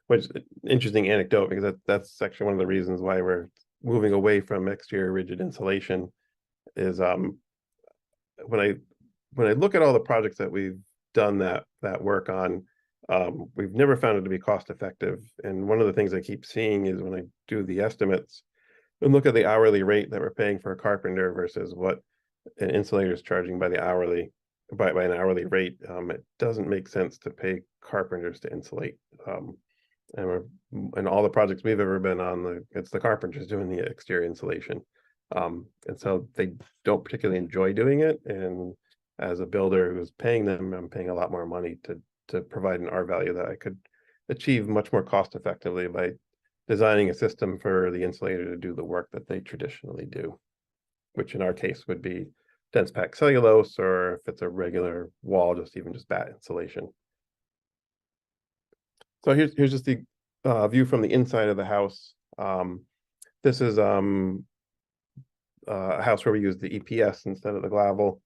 Which is an interesting anecdote because that's actually one of the reasons why we're moving away from exterior rigid insulation is when I look at all the projects that we've done that work on, we've never found it to be cost effective. And one of the things I keep seeing is when I do the estimates and look at the hourly rate that we're paying for a carpenter versus what an insulator is charging by an hourly rate, it doesn't make sense to pay carpenters to insulate. And all the projects we've ever been on, it's the carpenters doing the exterior insulation. And so they don't particularly enjoy doing it. And as a builder who's paying them, I'm paying a lot more money to provide an R value that I could achieve much more cost effectively by designing a system for the insulator to do the work that they traditionally do, which in our case would be dense packed cellulose, or if it's a regular wall, just batt insulation. So here's just the view from the inside of the house. This is a house where we use the EPS instead of the Glavel.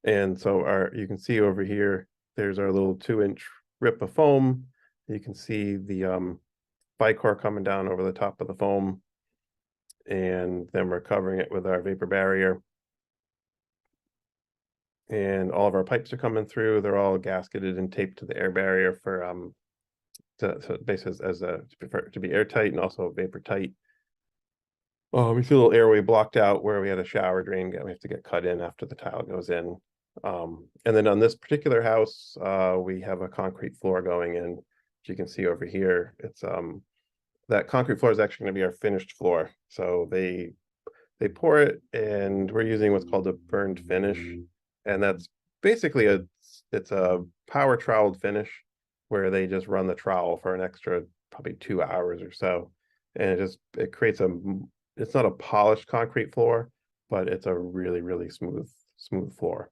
And so you can see over here, there's our little 2-inch rip of foam. You can see the bicore coming down over the top of the foam. And then we're covering it with our vapor barrier. And all of our pipes are coming through. They're all gasketed and taped to the air barrier for basically to be airtight and also vapor tight. We see a little airway blocked out where we had a shower drain. We have to get cut in after the tile goes in. And then on this particular house, we have a concrete floor going in. As you can see over here, it's that concrete floor is actually going to be our finished floor. So they pour it, and we're using what's called a burned finish, and that's basically it's a power troweled finish where they just run the trowel for an extra probably 2 hours or so, and it creates it's not a polished concrete floor, but it's a really, really smooth floor.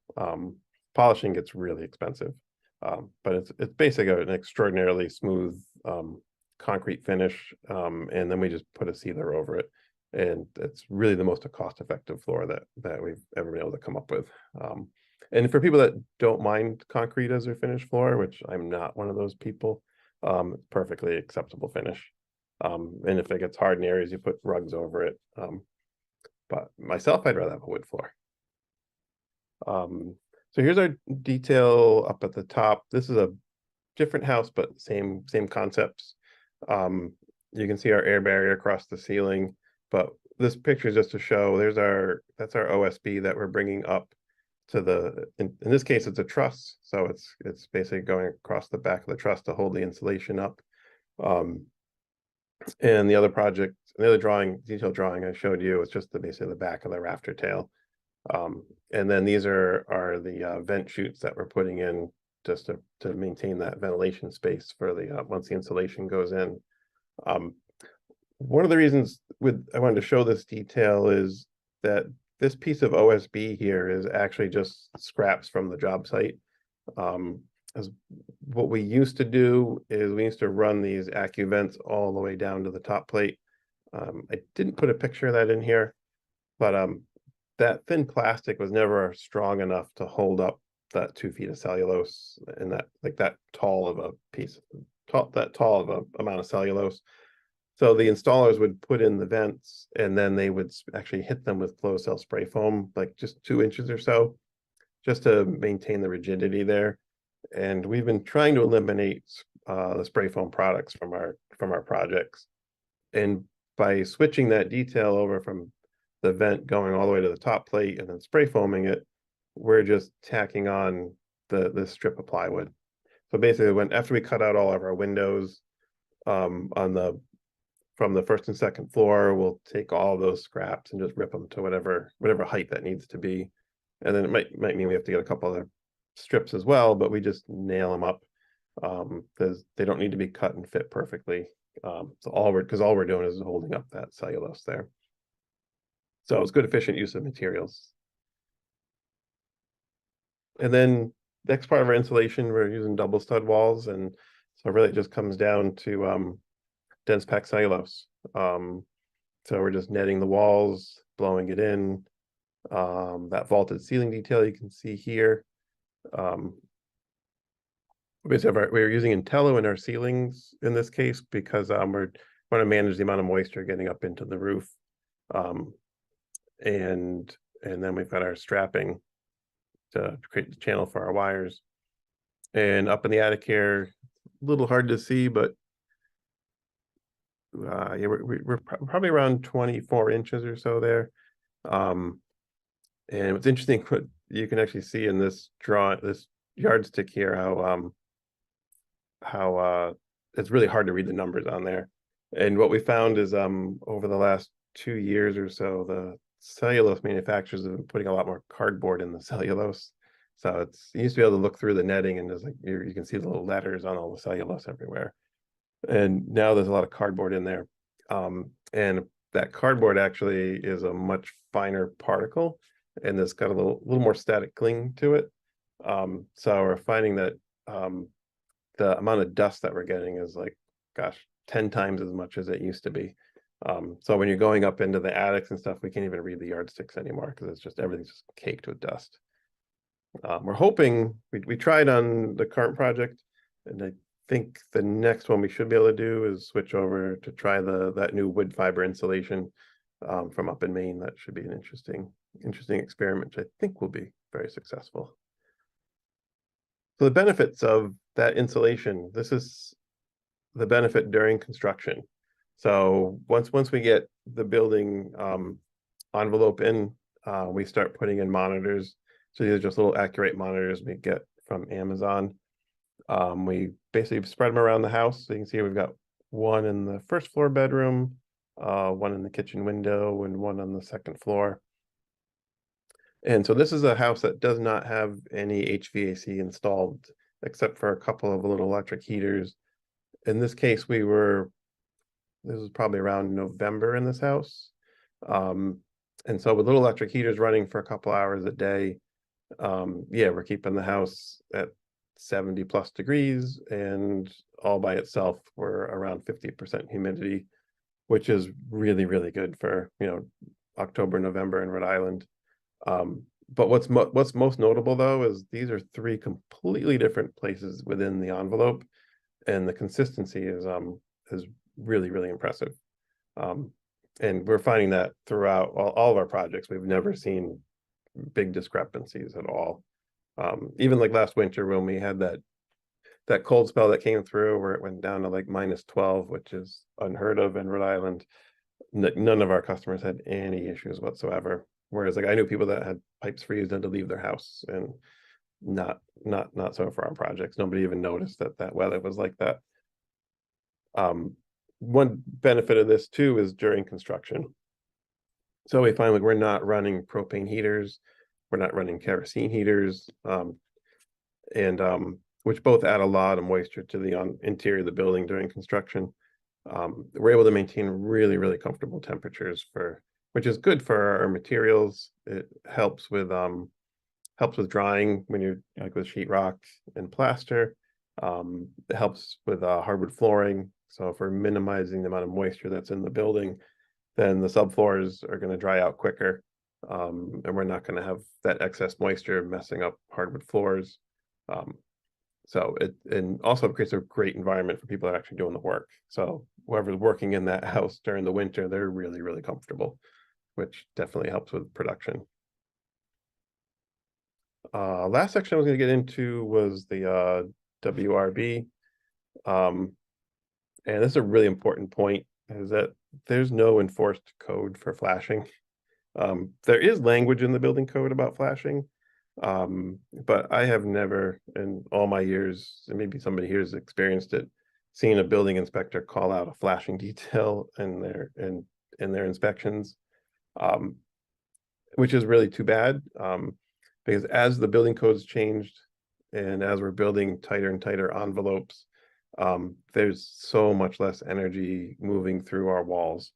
Polishing gets really expensive, but it's basically an extraordinarily smooth concrete finish, and then we just put a sealer over it, And it's really the most cost-effective floor that we've ever been able to come up with. And for people that don't mind concrete as their finished floor, which I'm not one of those people, perfectly acceptable finish. And if it gets hard in areas, you put rugs over it. But myself, I'd rather have a wood floor. So here's our detail up at the top. This is a different house, but same concepts. You can see our air barrier across the ceiling, but this picture is just to show that's our OSB that we're bringing up to in this case it's a truss, so it's basically going across the back of the truss to hold the insulation up. And the other project, the other detailed drawing I showed you, is just basically the back of the rafter tail. And then these are the vent chutes that we're putting in just to maintain that ventilation space for the once the insulation goes in. One of the reasons I wanted to show this detail is that this piece of OSB here is actually just scraps from the job site. As what we used to do is we used to run these AccuVents all the way down to the top plate. I didn't put a picture of that in here, but that thin plastic was never strong enough to hold up that 2 feet of cellulose and that tall of a piece, that tall of a amount of cellulose. So the installers would put in the vents and then they would actually hit them with closed cell spray foam, like just 2 inches or so, just to maintain the rigidity there. And we've been trying to eliminate the spray foam products from our projects. And by switching that detail over from the vent going all the way to the top plate and then spray foaming it, we're just tacking on the strip of plywood. So basically, after we cut out all of our windows from the first and second floor, we'll take all of those scraps and just rip them to whatever height that needs to be. And then it might mean we have to get a couple other strips as well, but we just nail them up because they don't need to be cut and fit perfectly. So all we're doing is holding up that cellulose there. So it's good, efficient use of materials. And then next part of our insulation, we're using double stud walls, and so really it just comes down to dense packed cellulose. So we're just netting the walls, blowing it in. That vaulted ceiling detail you can see here. We're using Intello in our ceilings in this case because we're want to manage the amount of moisture getting up into the roof. And then we've got our strapping to create the channel for our wires. And up in the attic here, a little hard to see, but yeah, we're probably around 24 inches or so there. And what's interesting, you can actually see in this this yardstick here, how it's really hard to read the numbers on there. And what we found is over the last 2 years or so, the cellulose manufacturers have been putting a lot more cardboard in the cellulose. So you used to be able to look through the netting and there's you can see the little letters on all the cellulose everywhere. And now there's a lot of cardboard in there. And that cardboard actually is a much finer particle and it's got a little more static cling to it. So we're finding that the amount of dust that we're getting is 10 times as much as it used to be. So when you're going up into the attics and stuff, we can't even read the yardsticks anymore because everything's just caked with dust. We're hoping, we tried on the current project, and I think the next one we should be able to do is switch over to try that new wood fiber insulation from up in Maine. That should be an interesting experiment, which I think will be very successful. So the benefits of that insulation, this is the benefit during construction. So once we get the building envelope in, we start putting in monitors. So these are just little Accurate monitors we get from Amazon. We basically spread them around the house. So you can see we've got one in the first floor bedroom, one in the kitchen window, and one on the second floor. And so this is a house that does not have any HVAC installed, except for a couple of little electric heaters. In this case, this was probably around November in this house. And so with little electric heaters running for a couple hours a day, yeah, we're keeping the house at 70+ degrees, and all by itself, we're around 50% humidity. which is really, really good for, October, November in Rhode Island. But what's most notable though is these are three completely different places within the envelope, and the consistency is really, really impressive. And we're finding that throughout all of our projects. We've never seen big discrepancies at all. Even like last winter when we had that cold spell that came through where it went down to like -12, which is unheard of in Rhode Island. None of our customers had any issues whatsoever. Whereas like I knew people that had pipes freeze and had to leave their house, and not so for our projects. Nobody even noticed that weather was like that. One benefit of this too is during construction. So we find like we're not running propane heaters, we're not running kerosene heaters, and which both add a lot of moisture to the interior of the building during construction. We're able to maintain really, really comfortable temperatures which is good for our materials. It helps with drying when you're like with sheetrock and plaster. It helps with hardwood flooring. So if we're minimizing the amount of moisture that's in the building, then the subfloors are going to dry out quicker. And we're not going to have that excess moisture messing up hardwood floors. So and also creates a great environment for people that are actually doing the work. So whoever's working in that house during the winter, they're really, really comfortable, which definitely helps with production. Last section I was going to get into was the WRB. And this is a really important point, is that there's no enforced code for flashing. There is language in the building code about flashing, but I have never in all my years, and maybe somebody here has experienced it, seen a building inspector call out a flashing detail in their inspections, which is really too bad, because as the building codes changed and as we're building tighter and tighter envelopes, there's so much less energy moving through our walls.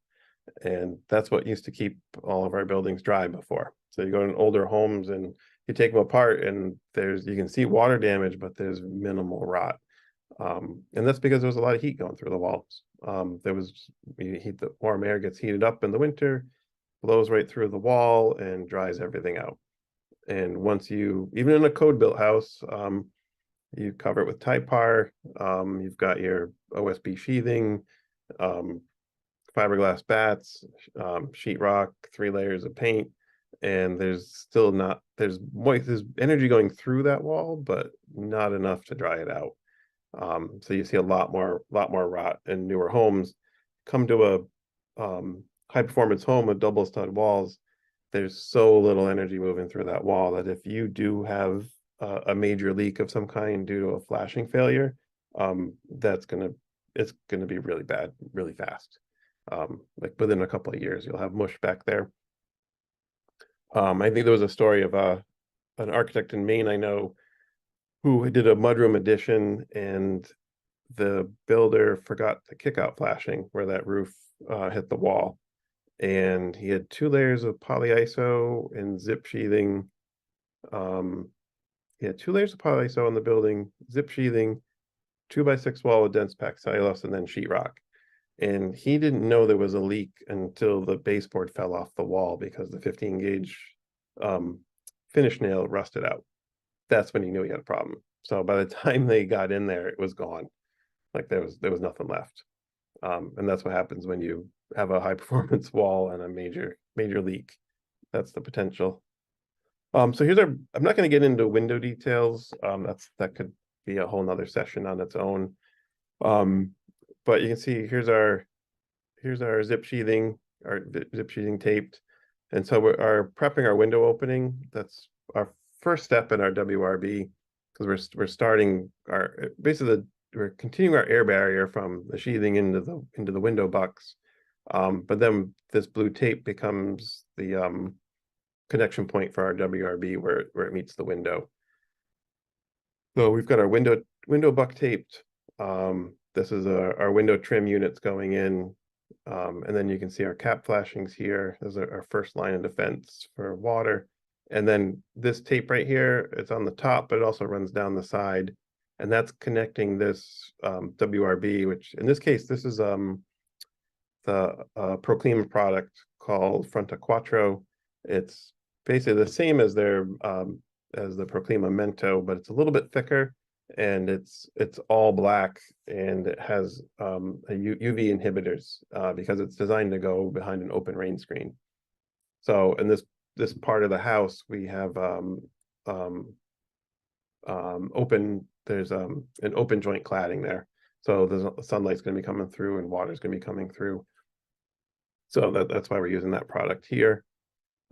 And that's what used to keep all of our buildings dry before. So you go in older homes and you take them apart and you can see water damage, but there's minimal rot. And that's because there was a lot of heat going through the walls. The warm air gets heated up in the winter, blows right through the wall and dries everything out. And once even in a code built house, you cover it with Typar, you've got your OSB sheathing, fiberglass bats, sheetrock, 3 layers of paint, and there's energy going through that wall, but not enough to dry it out. So you see a lot more rot in newer homes. Come to a high performance home with double stud walls, there's so little energy moving through that wall that if you do have a major leak of some kind due to a flashing failure, it's gonna be really bad, really fast. Like within a couple of years, you'll have mush back there. I think there was a story of an architect in Maine I know who did a mudroom addition, and the builder forgot to kick out flashing where that roof hit the wall. And he had 2 layers of polyiso and zip sheathing. He had 2 layers of polyiso on the building, zip sheathing, 2x6 wall with dense packed cellulose, and then sheetrock. And he didn't know there was a leak until the baseboard fell off the wall because the 15 gauge finish nail rusted out. That's when he knew he had a problem. So by the time they got in there, it was gone. Like there was nothing left. And that's what happens when you have a high performance wall and a major leak. That's the potential. So I'm not going to get into window details. That could be a whole nother session on its own. But you can see here's our zip sheathing, taped. And so we're prepping our window opening. That's our first step in our WRB, because we're starting we're continuing our air barrier from the sheathing into the window bucks. But then this blue tape becomes the connection point for our WRB where it meets the window. So we've got our window buck taped. This is our window trim units going in. And then you can see our cap flashings here. Those are our first line of defense for water. And then this tape right here, it's on the top, but it also runs down the side. And that's connecting this WRB, which in this case, this is the Proclima product called Fronta Quattro. It's basically the same as their as the Proclima Mento, but it's a little bit thicker, and it's all black, and it has UV inhibitors because it's designed to go behind an open rain screen. So in this part of the house, we have open, there's an open joint cladding there. So the sunlight's going to be coming through and water's going to be coming through. So that's why we're using that product here.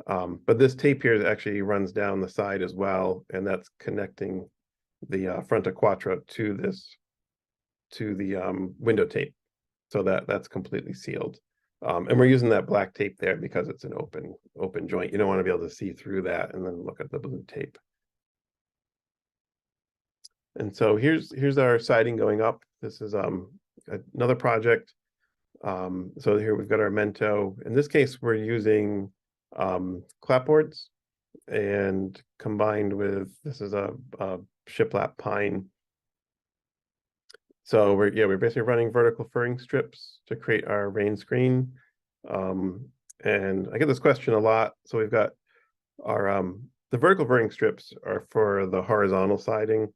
But this tape here actually runs down the side as well, and that's connecting the Fronta Quattro to the window tape. So that's completely sealed. And we're using that black tape there because it's an open joint. You don't want to be able to see through that and then look at the blue tape. And so here's our siding going up. This is another project. So here we've got our Mento. In this case, we're using clapboards, and combined with, this is a shiplap pine. So we're basically running vertical furring strips to create our rain screen. And I get this question a lot. So we've got our the vertical furring strips are for the horizontal siding.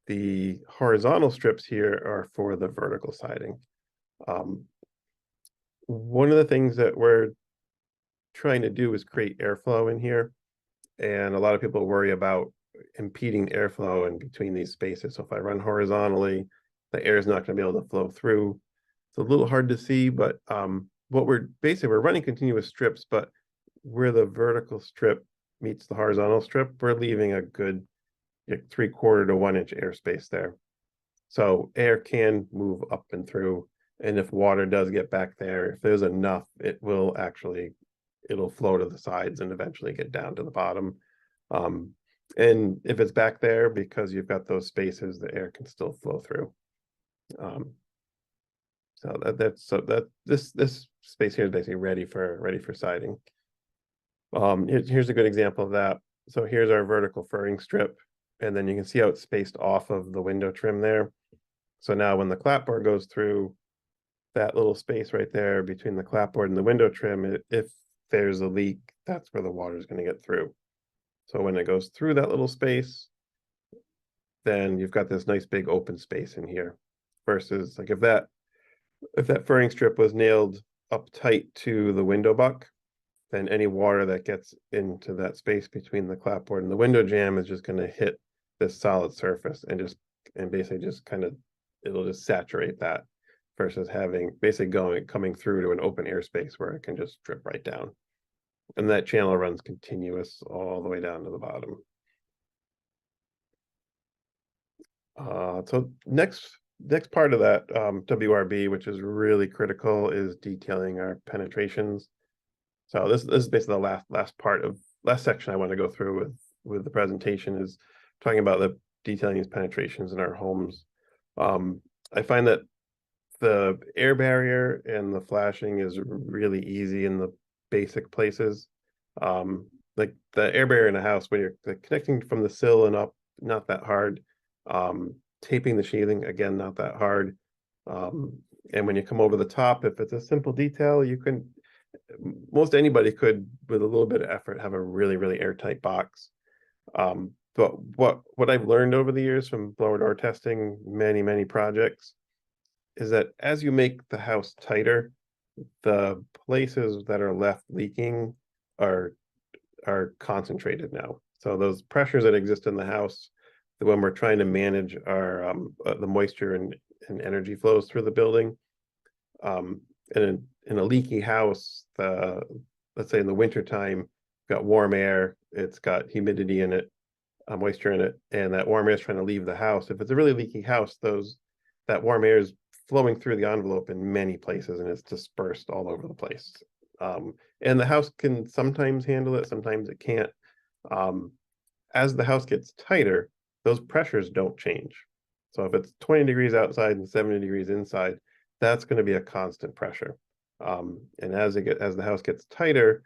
The horizontal strips here are for the vertical siding. One of the things that we're trying to do is create airflow in here, and a lot of people worry about impeding airflow in between these spaces. So if I run horizontally, the air is not going to be able to flow through. It's a little hard to see, but what we're running continuous strips, but where the vertical strip meets the horizontal strip, we're leaving a good 3/4 to 1 inch airspace there. So air can move up and through, and if water does get back there, if there's enough, it'll flow to the sides and eventually get down to the bottom. And if it's back there, because you've got those spaces, the air can still flow through. So this space here is basically ready for siding. Here's a good example of that. So here's our vertical furring strip, and then you can see how it's spaced off of the window trim there. So now when the clapboard goes through, that little space right there between the clapboard and the window trim, if there's a leak, that's where the water is going to get through. So when it goes through that little space, then you've got this nice big open space in here. Versus like if that furring strip was nailed up tight to the window buck, then any water that gets into that space between the clapboard and the window jamb is just going to hit this solid surface and basically just kind of, it'll just saturate that, versus coming through to an open airspace where it can just drip right down. And that channel runs continuous all the way down to the bottom. So next part of that WRB, which is really critical, is detailing our penetrations. So this is basically the last section I want to go through with the presentation, is talking about the detailing these penetrations in our homes. I find that the air barrier and the flashing is really easy in the basic places. Like the air barrier in a house, when you're connecting from the sill and up, not that hard. Taping the sheathing, again, not that hard. And when you come over the top, if it's a simple detail, most anybody could, with a little bit of effort, have a really, really airtight box. But what I've learned over the years from blower door testing many projects is that as you make the house tighter, the places that are left leaking are concentrated now. So those pressures that exist in the house, when we're trying to manage our the moisture and energy flows through the building, and in a leaky house, let's say in the wintertime, got warm air, it's got humidity in it, moisture in it, and that warm air is trying to leave the house. If it's a really leaky house, that warm air is flowing through the envelope in many places, and it's dispersed all over the place. And the house can sometimes handle it, sometimes it can't. As the house gets tighter, those pressures don't change. So if it's 20 degrees outside and 70 degrees inside, that's going to be a constant pressure. And as the house gets tighter,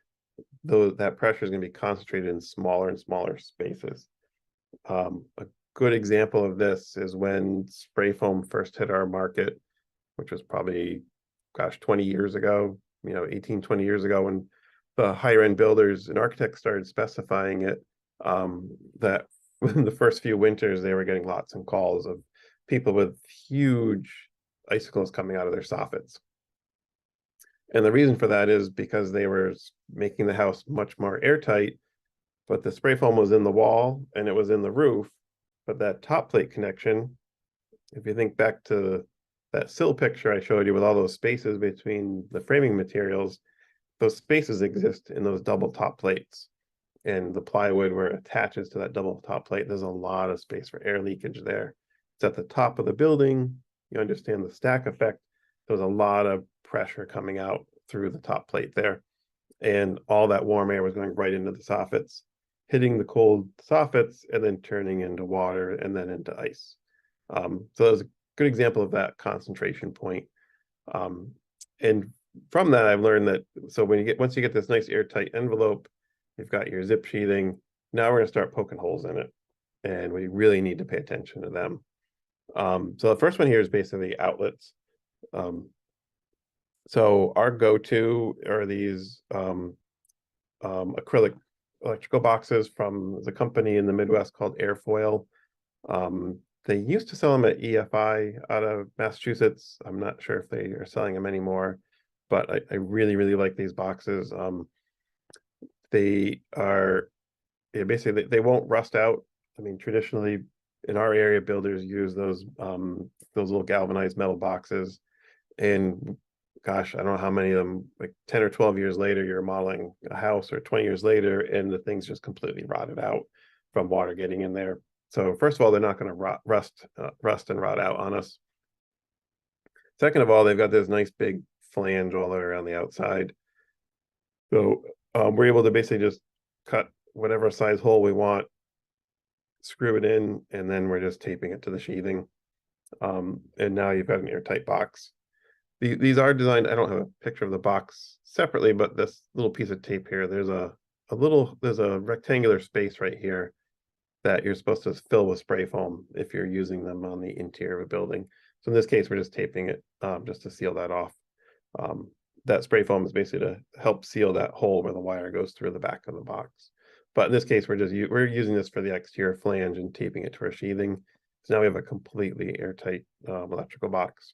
that pressure is going to be concentrated in smaller and smaller spaces. A good example of this is when spray foam first hit our market, which was probably gosh, 20 years ago, 18, 20 years ago, when the higher end builders and architects started specifying it, that within the first few winters, they were getting lots of calls of people with huge icicles coming out of their soffits. And the reason for that is because they were making the house much more airtight, but the spray foam was in the wall and it was in the roof. But that top plate connection, if you think back to that sill picture I showed you with all those spaces between the framing materials, those spaces exist in those double top plates. And the plywood where it attaches to that double top plate, there's a lot of space for air leakage there. It's at the top of the building. You understand the stack effect. There's a lot of pressure coming out through the top plate there. And all that warm air was going right into the soffits, hitting the cold soffits and then turning into water and then into ice. So that was a good example of that concentration point. And from that, I've learned that, so once you get this nice airtight envelope, you've got your zip sheathing, now we're gonna start poking holes in it. And we really need to pay attention to them. So the first one here is basically outlets. So our go-to are these acrylic electrical boxes from the company in the Midwest called Airfoil. They used to sell them at EFI out of Massachusetts. I'm not sure if they are selling them anymore, but I really, really like these boxes. They are, basically, they won't rust out. I mean, traditionally in our area, builders use those little galvanized metal boxes. And gosh, I don't know how many of them, like 10 or 12 years later, you're modeling a house, or 20 years later, and the thing's just completely rotted out from water getting in there. So first of all, they're not going to rust and rot out on us. Second of all, they've got this nice big flange all the way around the outside. So we're able to basically just cut whatever size hole we want, screw it in, and then we're just taping it to the sheathing. And now you've got an airtight box. These are designed, I don't have a picture of the box separately, but this little piece of tape here, there's a rectangular space right here that you're supposed to fill with spray foam if you're using them on the interior of a building. So in this case, we're just taping it just to seal that off. That spray foam is basically to help seal that hole where the wire goes through the back of the box. But in this case, we're using this for the exterior flange and taping it to our sheathing. So now we have a completely airtight electrical box.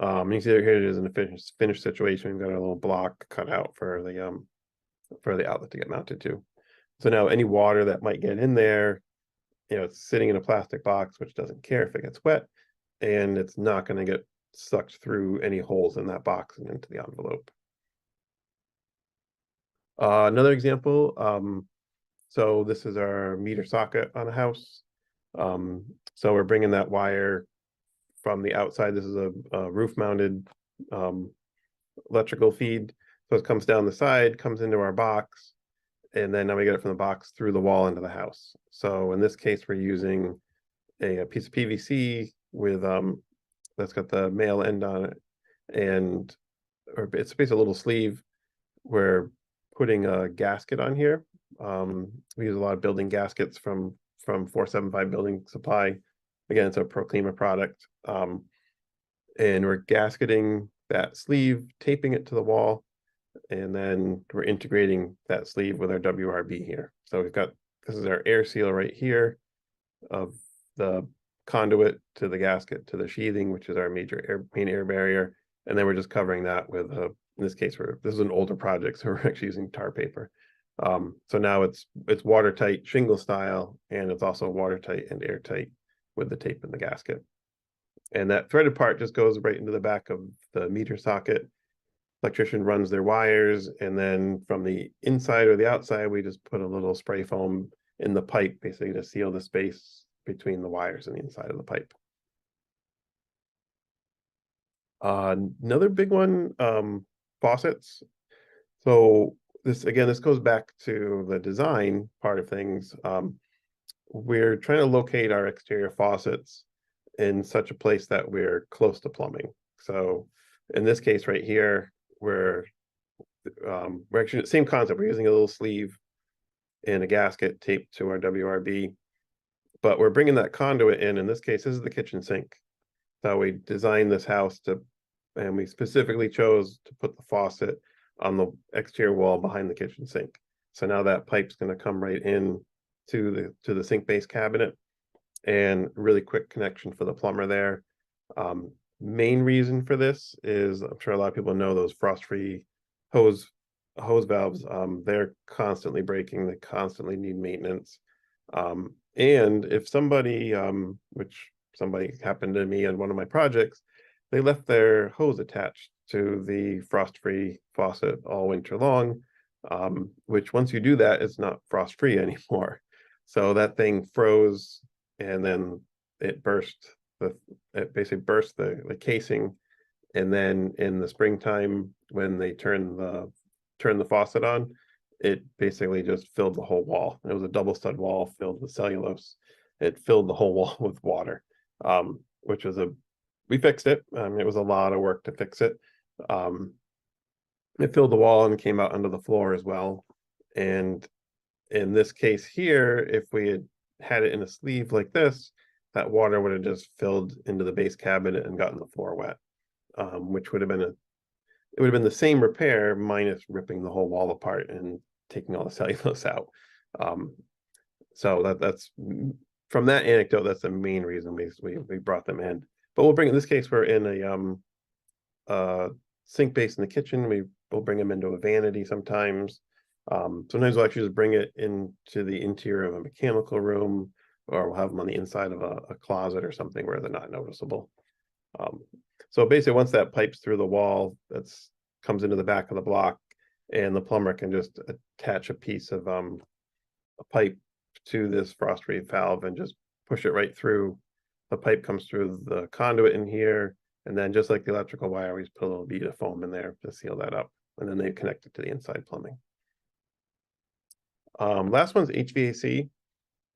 You can see here it is in a finished situation. We've got a little block cut out for the outlet to get mounted to. So now any water that might get in there, it's sitting in a plastic box, which doesn't care if it gets wet, and it's not going to get sucked through any holes in that box and into the envelope. Another example, so this is our meter socket on a house. So we're bringing that wire from the outside. This is a roof-mounted electrical feed. So it comes down the side, comes into our box, and then now we get it from the box through the wall into the house. So in this case, we're using a piece of PVC with that's got the male end on it, and it's basically a little sleeve. We're putting a gasket on here. We use a lot of building gaskets from 475 Building Supply. Again, it's a Proclima product. And we're gasketing that sleeve, taping it to the wall, and then we're integrating that sleeve with our WRB here. So this is our air seal right here of the conduit to the gasket to the sheathing, which is our main air barrier. And then we're just covering that with, in this case, this is an older project, so we're actually using tar paper. So now it's watertight shingle style, and it's also watertight and airtight with the tape and the gasket. And that threaded part just goes right into the back of the meter socket. Electrician runs their wires, and then from the inside or the outside, we just put a little spray foam in the pipe, basically to seal the space between the wires and the inside of the pipe. Another big one, faucets. So this goes back to the design part of things. We're trying to locate our exterior faucets in such a place that we're close to plumbing. So in this case right here, we're actually the same concept. We're using a little sleeve and a gasket taped to our WRB, but we're bringing that conduit in. In this case, this is the kitchen sink. So we designed this house to and we specifically chose to put the faucet on the exterior wall behind the kitchen sink. So now that pipe's going to come right in to the sink base cabinet, and really quick connection for the plumber there. Main reason for this is, I'm sure a lot of people know, those frost-free hose valves. They're constantly breaking. They constantly need maintenance. And if somebody, which somebody happened to me on one of my projects, they left their hose attached to the frost-free faucet all winter long, which once you do that, it's not frost-free anymore. So that thing froze, and then it basically burst the casing. And then in the springtime, when they turn the faucet on, it basically just filled the whole wall. It was a double stud wall filled with cellulose. It filled the whole wall with water, which was we fixed it. It was a lot of work to fix it. It filled the wall and came out under the floor as well. And in this case here, if we had it in a sleeve like this, that water would have just filled into the base cabinet and gotten the floor wet, which would have been the same repair minus ripping the whole wall apart and taking all the cellulose out. So that's from that anecdote, that's the main reason we brought them in. But we'll bring, in this case, we're in a sink base in the kitchen. We'll bring them into a vanity sometimes. Sometimes we'll actually just bring it into the interior of a mechanical room, or we'll have them on the inside of a closet or something where they're not noticeable. So basically, once that pipes through the wall, comes into the back of the block, and the plumber can just attach a piece of a pipe to this frost relief valve and just push it right through. The pipe comes through the conduit in here, and then just like the electrical wire, we just put a little bead of foam in there to seal that up, and then they connect it to the inside plumbing. Last one's HVAC,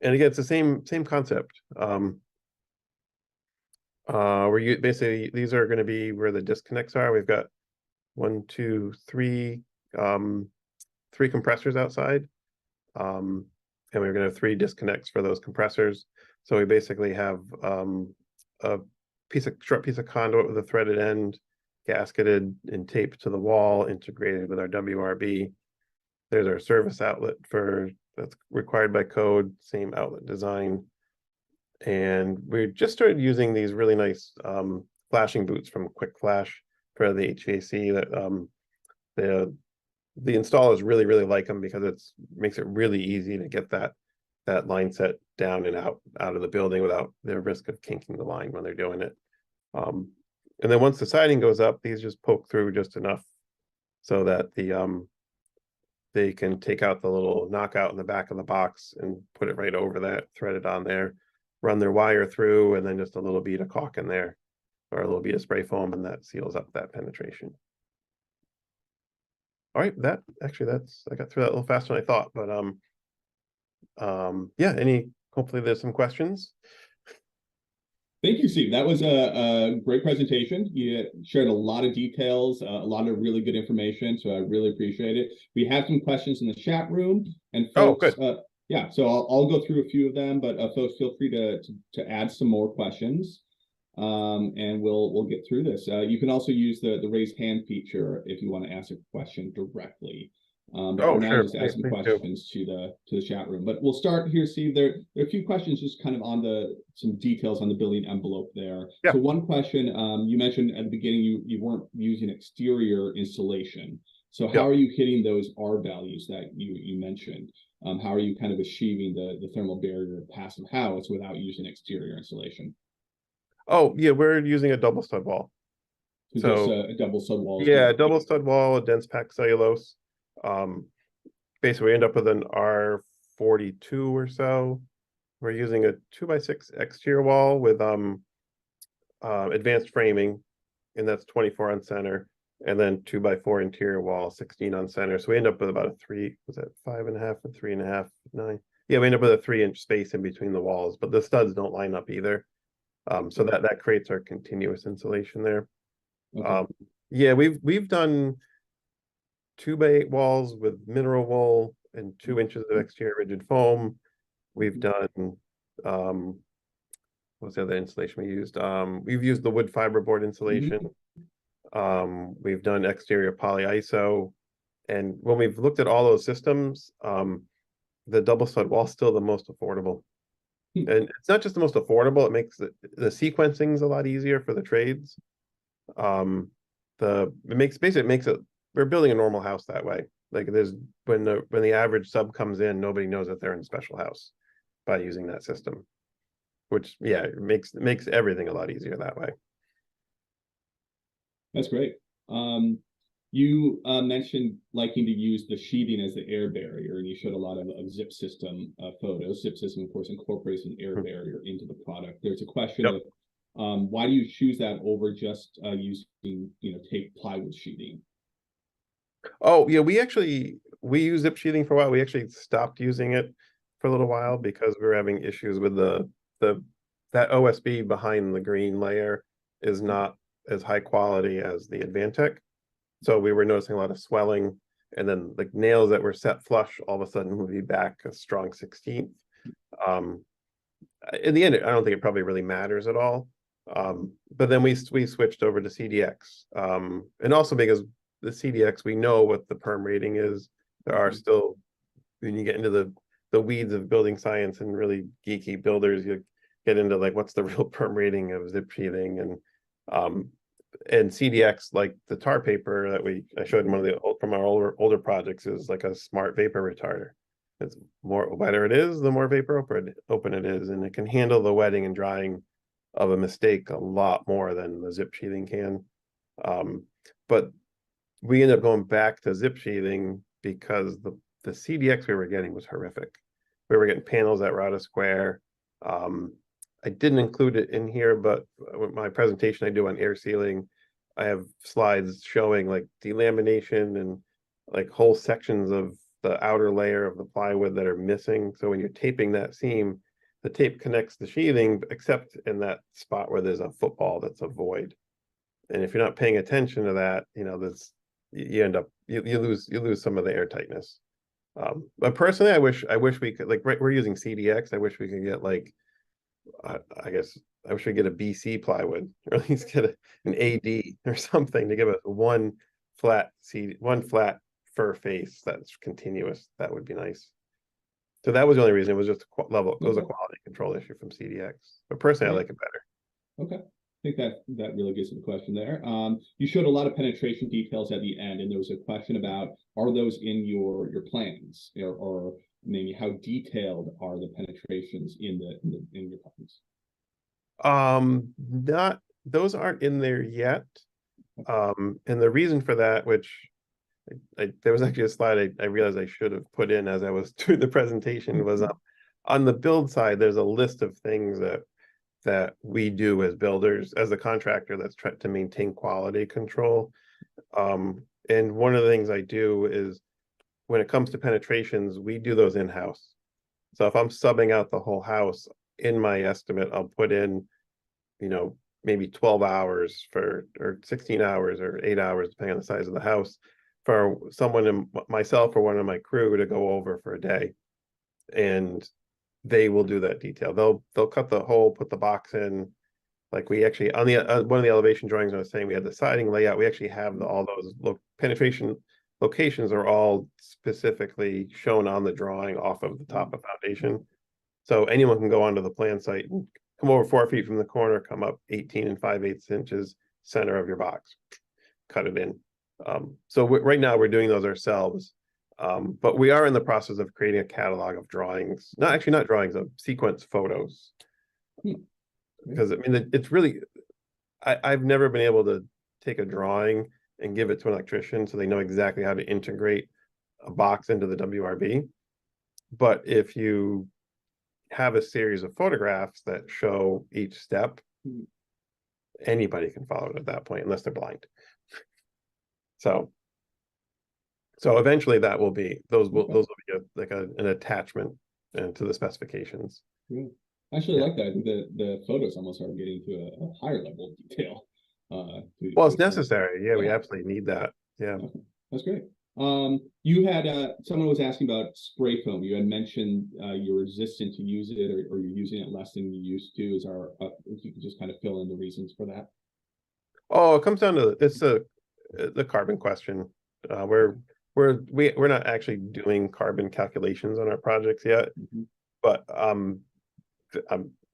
and again, it's the same concept. Where you basically, these are going to be where the disconnects are. We've got 1, 2, 3, 3 compressors outside, and we're going to have 3 disconnects for those compressors. So we basically have a short piece of conduit with a threaded end, gasketed and taped to the wall, integrated with our WRB. There's our service outlet that's required by code, same outlet design. And we just started using these really nice flashing boots from Quick Flash for the HVAC. That the installers really like them because it makes it really easy to get that line set down and out of the building without the risk of kinking the line when they're doing it. And then once the siding goes up, these just poke through just enough so that they can take out the little knockout in the back of the box and put it right over that, thread it on there, run their wire through, and then just a little bead of caulk in there, or a little bead of spray foam, and that seals up that penetration. All right, I got through that a little faster than I thought, but yeah, hopefully there's some questions. Thank you, Steve. That was a great presentation. You shared a lot of details, a lot of really good information, so I really appreciate it. We have some questions in the chat room, and folks, oh, good. Yeah, so I'll go through a few of them, but folks, feel free to add some more questions, and we'll get through this. You can also use the raise hand feature if you want to ask a question directly. But for now, sure. just ask some questions to the chat room. But we'll start here, Steve. There are a few questions just kind of on some details on the building envelope there. Yeah. So one question, you mentioned at the beginning you weren't using exterior insulation. So how are you hitting those R values that you mentioned? How are you kind of achieving the thermal barrier past the house without using exterior insulation? Oh, yeah, we're using a double stud wall. So a double stud wall. Yeah, double stud wall, a dense packed cellulose. Basically we end up with an R42 or so. We're using a 2x6 exterior wall with advanced framing, and that's 24 on center, and then 2x4 interior wall, 16 on center. So we end up with about a 5.5 and 3.5, 9. Yeah, we end up with a 3-inch space in between the walls, but the studs don't line up either. So that creates our continuous insulation there. Okay. Yeah, we've done 2x8 walls with mineral wool and 2 inches of exterior rigid foam. We've done what's the other insulation we used? We've used the wood fiberboard insulation. We've done exterior polyiso. And when we've looked at all those systems, the double stud wall is still the most affordable. And it's not just the most affordable, it makes the sequencing's a lot easier for the trades. It makes it, we're building a normal house that way. Like there's when the average sub comes in, nobody knows that they're in a special house by using that system. Which it makes everything a lot easier that way. That's great. You mentioned liking to use the sheathing as the air barrier, and you showed a lot of zip system photos. Zip system, of course, incorporates an air barrier into the product. There's a question of why do you choose that over just using, tape plywood sheathing? Oh yeah, we use zip sheathing for a while. We actually stopped using it for a little while because we were having issues with that OSB behind the green layer is not as high quality as the Advantech. So we were noticing a lot of swelling, and then like nails that were set flush all of a sudden would be back a strong 16th. In the end, I don't think it probably really matters at all. But then we switched over to CDX. And also because the CDX, we know what the perm rating is. There are still, when you get into the weeds of building science and really geeky builders, you get into like what's the real perm rating of zip sheathing, and CDX, like the tar paper that I showed in one of the from our older projects, is like a smart vapor retarder. It's more wetter it is, the more vapor open it is, and it can handle the wetting and drying of a mistake a lot more than the zip sheathing can. But we ended up going back to zip sheathing because the CDX we were getting was horrific. We were getting panels that were out of square. I didn't include it in here, but with my presentation I do on air sealing, I have slides showing like delamination and like whole sections of the outer layer of the plywood that are missing. So when you're taping that seam, the tape connects the sheathing, except in that spot where there's a football that's a void. And if you're not paying attention to that, you end up you lose some of the air tightness. But personally, I wish we could, like, we're using CDX. I wish we could get like I guess I wish we get a BC plywood, or at least get an AD or something to give us one flat fur face that's continuous. That would be nice. So that was the only reason. It was just a quality control issue from CDX. But personally, I like it better. Okay. I think that really gets to the question there. You showed a lot of penetration details at the end, and there was a question about, are those in your plans, or maybe how detailed are the penetrations in your plans? Not those aren't in there yet. And the reason for that, which there was actually a slide I realized I should have put in as I was doing the presentation, was on the build side, there's a list of things that we do as builders, as a contractor that's trying to maintain quality control. And one of the things I do is, when it comes to penetrations, we do those in-house. So if I'm subbing out the whole house, in my estimate, I'll put in, maybe 12 hours or 16 hours or 8 hours, depending on the size of the house, for myself or one of my crew to go over for a day. And they will do that detail. They'll cut the hole, put the box in. Like we actually, on the one of the elevation drawings I was saying, we had the siding layout. We actually have all those penetration locations are all specifically shown on the drawing off of the top of foundation. So anyone can go onto the plan site and come over 4 feet from the corner, come up 18 5/8 inches center of your box, cut it in. So right now we're doing those ourselves. But we are in the process of creating a catalog of drawings, not drawings, of sequence photos. Because I mean, it's really, I've never been able to take a drawing and give it to an electrician so they know exactly how to integrate a box into the WRB. But if you have a series of photographs that show each step, anybody can follow it at that point, unless they're blind. So eventually that will be, those will be an attachment to the specifications. Yeah. I actually like that. I think that the photos almost are getting to a higher level of detail. Well, it's necessary. Yeah, we absolutely need that. Yeah. Okay. That's great. You had someone was asking about spray foam. You had mentioned you're resistant to use it, or you're using it less than you used to. If you could just kind of fill in the reasons for that. Oh, it comes down to it's the carbon question. We're not actually doing carbon calculations on our projects yet, Mhm. but I'm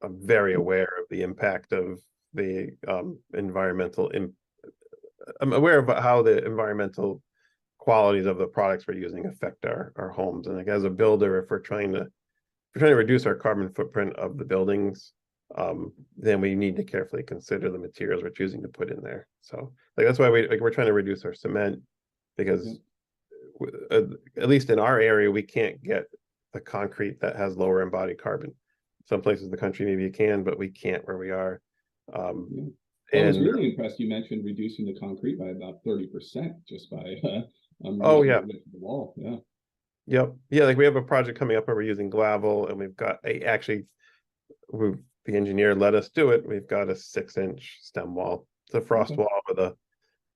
very aware of the impact of the environmental. I'm aware of how the environmental qualities of the products we're using affect our homes. And like as a builder, if we're trying to reduce our carbon footprint of the buildings, then we need to carefully consider the materials we're choosing to put in there. So like that's why we're trying to reduce our cement because at least in our area we can't get the concrete that has lower embodied carbon. Some places in the country maybe you can, but we can't where we are. Yeah. I was And really impressed. You mentioned reducing the concrete by about 30% just by oh reducing yeah, the width of the wall. Yeah. yep, yeah. Like we have a project coming up where we're using gravel, and we've got a actually we the engineer let us do it. We've got a 6-inch stem wall. It's a frost Okay. wall with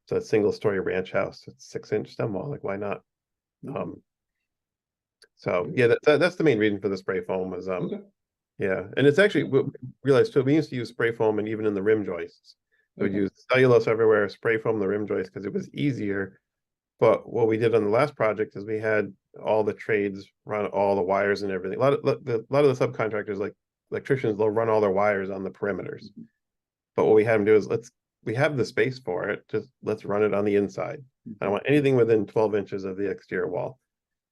it's a single story ranch house. It's 6-inch stem wall. Like why not? Um, so yeah, that's the main reason for the spray foam was Okay. yeah, and it's actually we realized too. We used to use spray foam and even in the rim joists. We would Okay. use cellulose everywhere, spray foam in the rim joist because it was easier. But what we did on the last project is we had all the trades run all the wires and everything. A lot of the subcontractors, like electricians, they'll run all their wires on the perimeters. But what we had them do is we have the space for it. Just let's run it on the inside. I don't want anything within 12 inches of the exterior wall.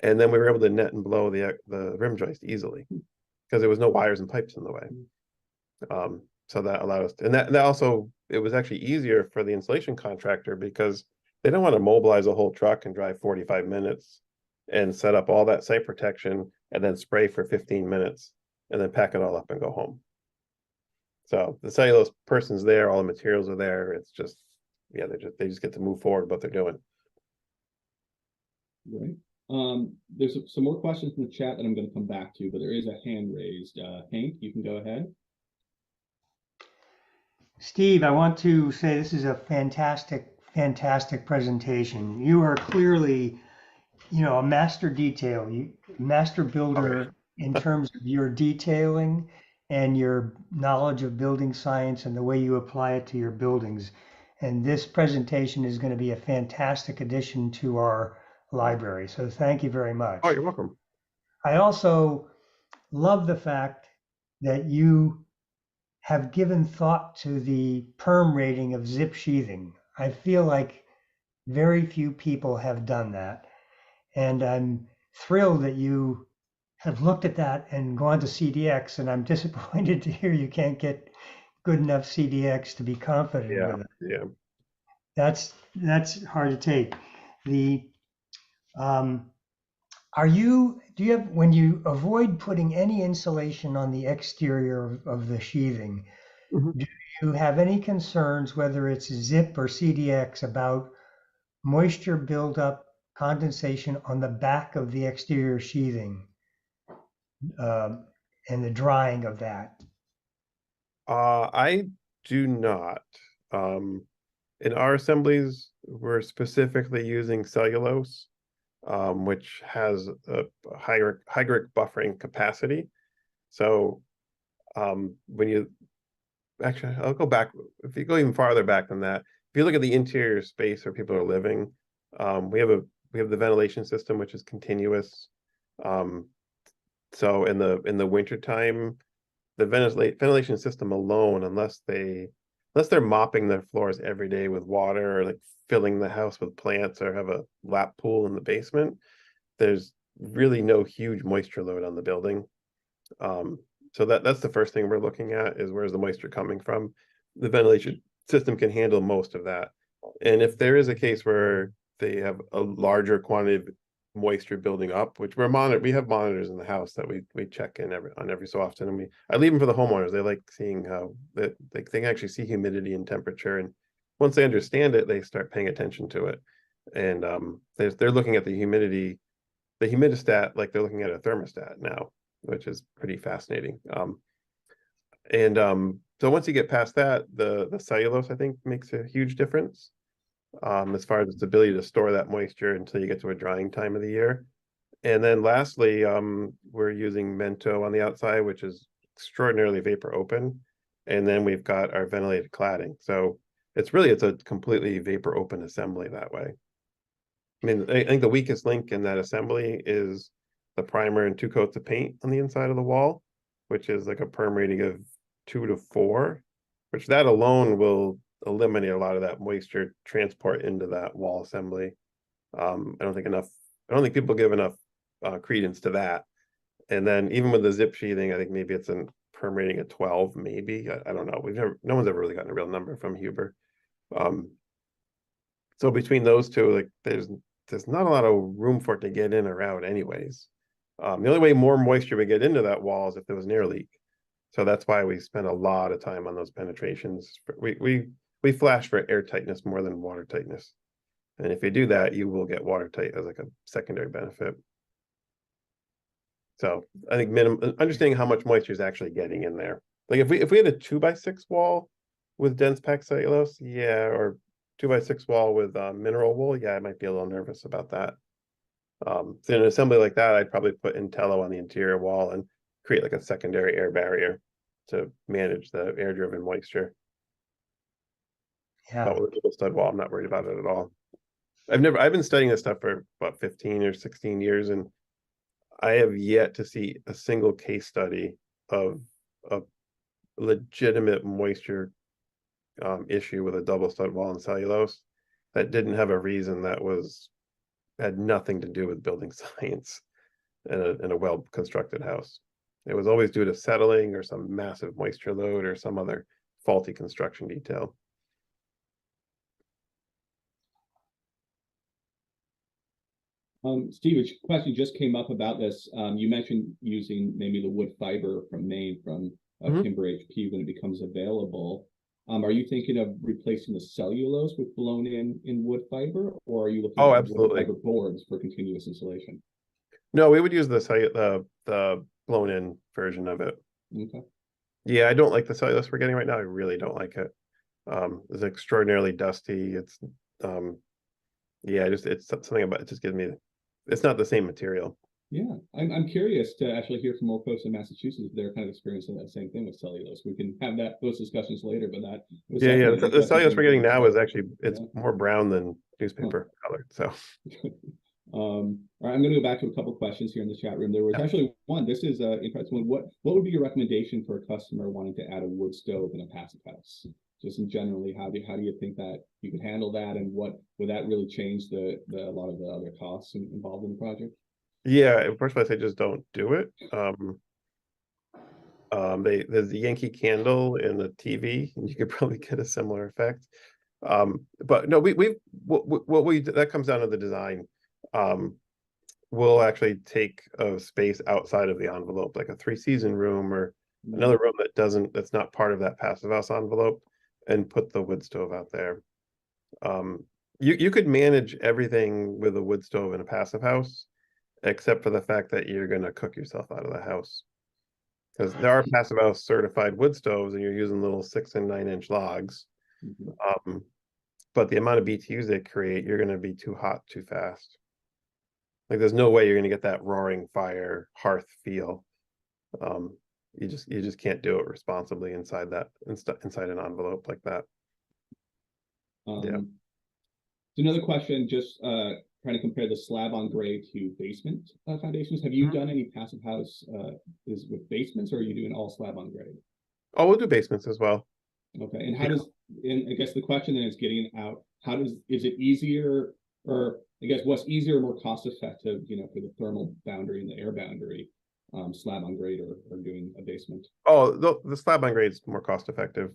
And then we were able to net and blow the rim joist easily because there was no wires and pipes in the way. So that allowed us to, and that also it was actually easier for the installation contractor because they don't want to mobilize a whole truck and drive 45 minutes and set up all that site protection and then spray for 15 minutes and then pack it all up and go home. So the cellulose person's there, all the materials are there. It's just, yeah, they just get to move forward with what they're doing. Right. There's some more questions in the chat that I'm going to come back to, but there is a hand raised. Hank, you can go ahead. Steve, I want to say this is a fantastic presentation. You are clearly, a master master builder in terms of your detailing and your knowledge of building science and the way you apply it to your buildings. And this presentation is going to be a fantastic addition to our library. So thank you very Oh, much. you're welcome. I also love the fact that you have given thought to the perm rating of zip sheathing. I feel like very few people have done that. And I'm thrilled that you have looked at that and gone to CDX. And I'm disappointed to hear you can't get good enough CDX to be confident Yeah, with it. yeah. That's hard to take. The um, do you have, when you avoid putting any insulation on the exterior of the sheathing, Mhm. do you have any concerns, whether it's ZIP or CDX, about moisture buildup, condensation on the back of the exterior sheathing, um, and the drying of that? I do not. Um, in our assemblies, we're specifically using cellulose, which has a hygric buffering capacity. So when you actually, I'll go back. If you go even farther back than that, if you look at the interior space where people are living, we have the ventilation system, which is continuous. Um, so in the winter time, the ventilation system alone, unless they're mopping their floors every day with water or like filling the house with plants or have a lap pool in the basement, there's really no huge moisture load on the building. Um, so that's the first thing we're looking at is where's the moisture coming from. The ventilation system can handle most of that. And if there is a case where they have a larger quantity of moisture building up, which we have monitors in the house that we check in every so often, and I leave them for the homeowners. They like seeing how that they can actually see humidity and temperature, and once they understand it, they start paying attention to it. And they're looking at the humidistat like they're looking at a thermostat now, which is pretty fascinating. So once you get past that, the cellulose I think makes a huge difference as far as its ability to store that moisture until you get to a drying time of the year. And then lastly, we're using Mento on the outside, which is extraordinarily vapor open. And then we've got our ventilated cladding. So it's a completely vapor open assembly that way. I mean, I think the weakest link in that assembly is the primer and 2 coats of paint on the inside of the wall, which is like a perm rating of 2 to 4, which that alone will eliminate a lot of that moisture transport into that wall assembly. I don't think people give enough credence to that. And then even with the zip sheathing, I think maybe it's a perm rating of 12, maybe. I don't know. No one's ever really gotten a real number from Huber. So between those two, like there's not a lot of room for it to get in or out anyways. The only way more moisture would get into that wall is if there was an air leak. So that's why we spend a lot of time on those penetrations. We flash for air tightness more than water tightness. And if you do that, you will get watertight as like a secondary benefit. So I think understanding how much moisture is actually getting in there. Like if we had a 2x6 wall with dense packed cellulose, yeah, or 2x6 wall with mineral wool, yeah, I might be a little nervous about that. So in an assembly like that, I'd probably put Intello on the interior wall and create like a secondary air barrier to manage the air-driven moisture. Yeah. But with a double stud wall, I'm not worried about it at all. I've been studying this stuff for about 15 or 16 years, and I have yet to see a single case study of a legitimate moisture issue with a double stud wall and cellulose that didn't have a reason that had nothing to do with building science in a well-constructed house. It was always due to settling or some massive moisture load or some other faulty construction detail. Steve, a question just came up about this. You mentioned using maybe the wood fiber from Maine from Timber HP when it becomes available. Are you thinking of replacing the cellulose with blown in wood fiber, or are you looking at wood fiber boards for continuous insulation? No, we would use the blown in version of it. Okay. Yeah, I don't like the cellulose we're getting right now. I really don't like it. It's extraordinarily dusty. It's yeah, it's something about it just gives me, it's not the same material. Yeah, I'm curious to actually hear from more folks in Massachusetts if they're kind of experiencing that same thing with cellulose. We can have those discussions later, but that was the cellulose we're getting now is actually more brown than newspaper colored. So all right, I'm going to go back to a couple of questions here in the chat room. There was actually one. This is an interesting one. What would be your recommendation for a customer wanting to add a wood stove in a passive house? Just in generally, how do you think that you could handle that, and what would that really change a lot of the other costs involved in the project? Yeah, first of all, I say just don't do it. There's the Yankee Candle in the TV, and you could probably get a similar effect. But no, that comes down to the design. We'll actually take a space outside of the envelope, like a 3-season room or another room that's not part of that passive house envelope, and put the wood stove out there. You could manage everything with a wood stove in a passive house, except for the fact that you're going to cook yourself out of the house. Because there are passive house certified wood stoves and you're using little 6 and 9 inch logs. But the amount of BTUs they create, you're going to be too hot too fast. Like there's no way you're going to get that roaring fire hearth feel. You just can't do it responsibly inside an envelope like that. Yeah. So another question, just trying to compare the slab on grade to basement foundations. Have you done any passive house is with basements, or are you doing all slab on grade? Oh, we'll do basements as well. Okay, and and I guess the question then is getting out, is it easier, or I guess what's easier, more cost effective, for the thermal boundary and the air boundary, slab on grade or doing a basement? Oh, the slab on grade is more cost effective.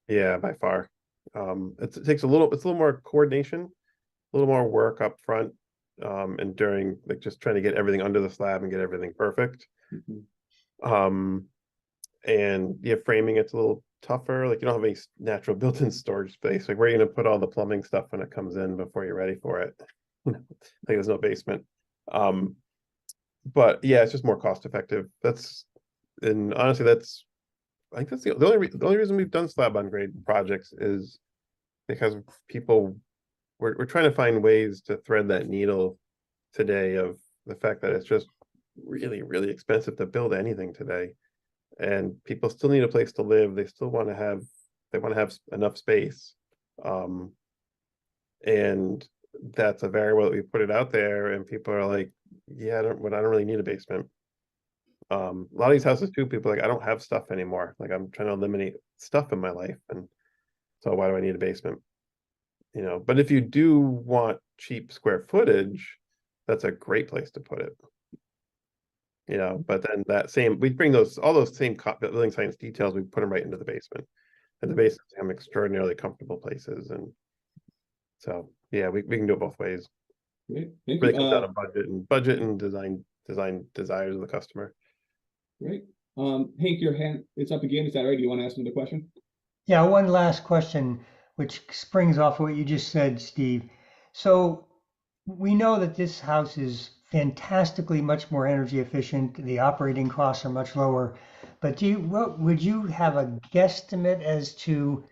Yeah, by far. It takes it's a little more coordination, a little more work up front, and during, like, just trying to get everything under the slab and get everything perfect. And framing it's a little tougher. Like you don't have any natural built-in storage space. Like where are you gonna put all the plumbing stuff when it comes in before you're ready for it? Like there's no basement. But yeah, it's just more cost effective. And honestly, I think that's the only reason we've done slab on grade projects is because we're trying to find ways to thread that needle today of the fact that it's just really, really expensive to build anything today. And people still need a place to live. They still want to have enough space And that's a variable that we put it out there, and people are like, yeah, I don't really need a basement. A lot of these houses too, people are like, I don't have stuff anymore. Like, I'm trying to eliminate stuff in my life, and so why do I need a basement? You know, but if you do want cheap square footage, that's a great place to put it. You know, but then we bring all those same building science details, we put them right into the basement. And the basements become extraordinarily comfortable places. And so, yeah, we can do it both ways. Great, thank Really you. comes down to budget and design desires of the customer. Great. Hank, your hand, it's up again. Is that right? Do you want to ask another question? Yeah, one last question, which springs off what you just said, Steve. So we know that this house is fantastically much more energy efficient. The operating costs are much lower. But would you have a guesstimate as to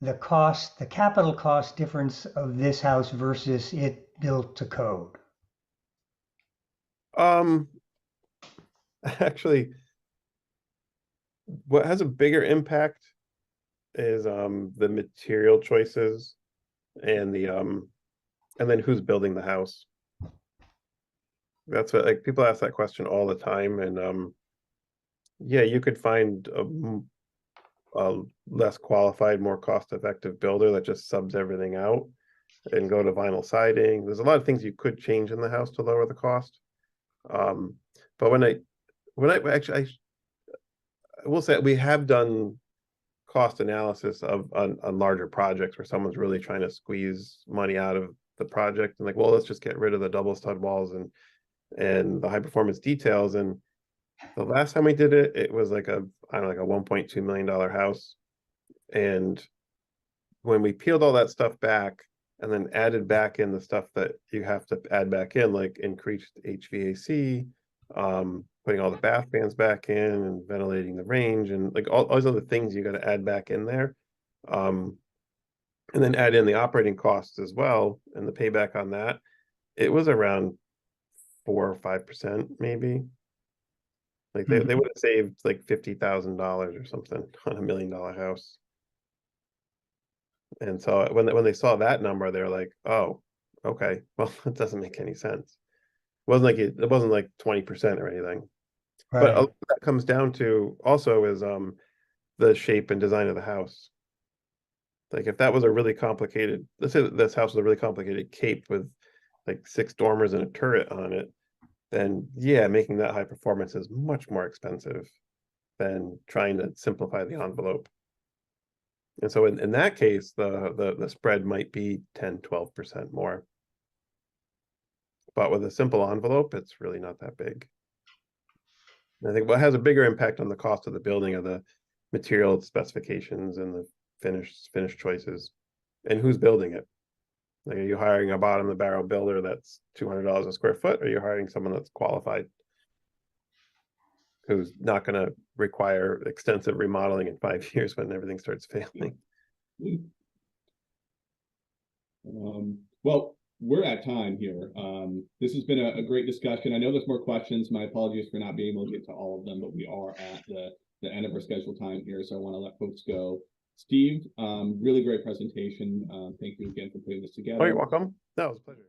the cost, the capital cost difference of this house versus it built to code? Actually, what has a bigger impact is the material choices and and then who's building the house. That's what, like, people ask that question all the time, and yeah, you could find a less qualified, more cost-effective builder that just subs everything out and go to vinyl siding. There's a lot of things you could change in the house to lower the cost. But when I actually, I will say we have done cost analysis on larger projects where someone's really trying to squeeze money out of the project, and like, well, let's just get rid of the double stud walls and the high performance details. And the last time we did it, it was like I don't know, like a $1.2 million house. And when we peeled all that stuff back and then added back in the stuff that you have to add back in, like increased HVAC, putting all the bath fans back in and ventilating the range, and like all those other things you got to add back in there. And then add in the operating costs as well and the payback on that. It was around 4 or 5% maybe. Like they would have saved like $50,000 or something on $1 million house. And so when they saw that number, they're like, oh, okay, well, it doesn't make any sense. It wasn't like 20% or anything. But Right. that comes down to also is the shape and design of the house. Like if that was a really complicated, let's say this house was a really complicated cape with like 6 dormers and a turret on it, then yeah, making that high performance is much more expensive than trying to simplify the envelope. And so in that case, the spread might be 10-12% more. But with a simple envelope, it's really not that big. And I think what has a bigger impact on the cost of the building are the material specifications and the finish choices and who's building it. Like, are you hiring a bottom of the barrel builder that's $200 a square foot, or are you hiring someone that's qualified, who's not going to require extensive remodeling in 5 years when everything starts failing? Well, we're at time here. This has been a great discussion. I know there's more questions. My apologies for not being able to get to all of them, but we are at the end of our scheduled time here, so I want to let folks go. Steve, really great presentation. Thank you again for putting this together. Oh, you're welcome. That was a pleasure.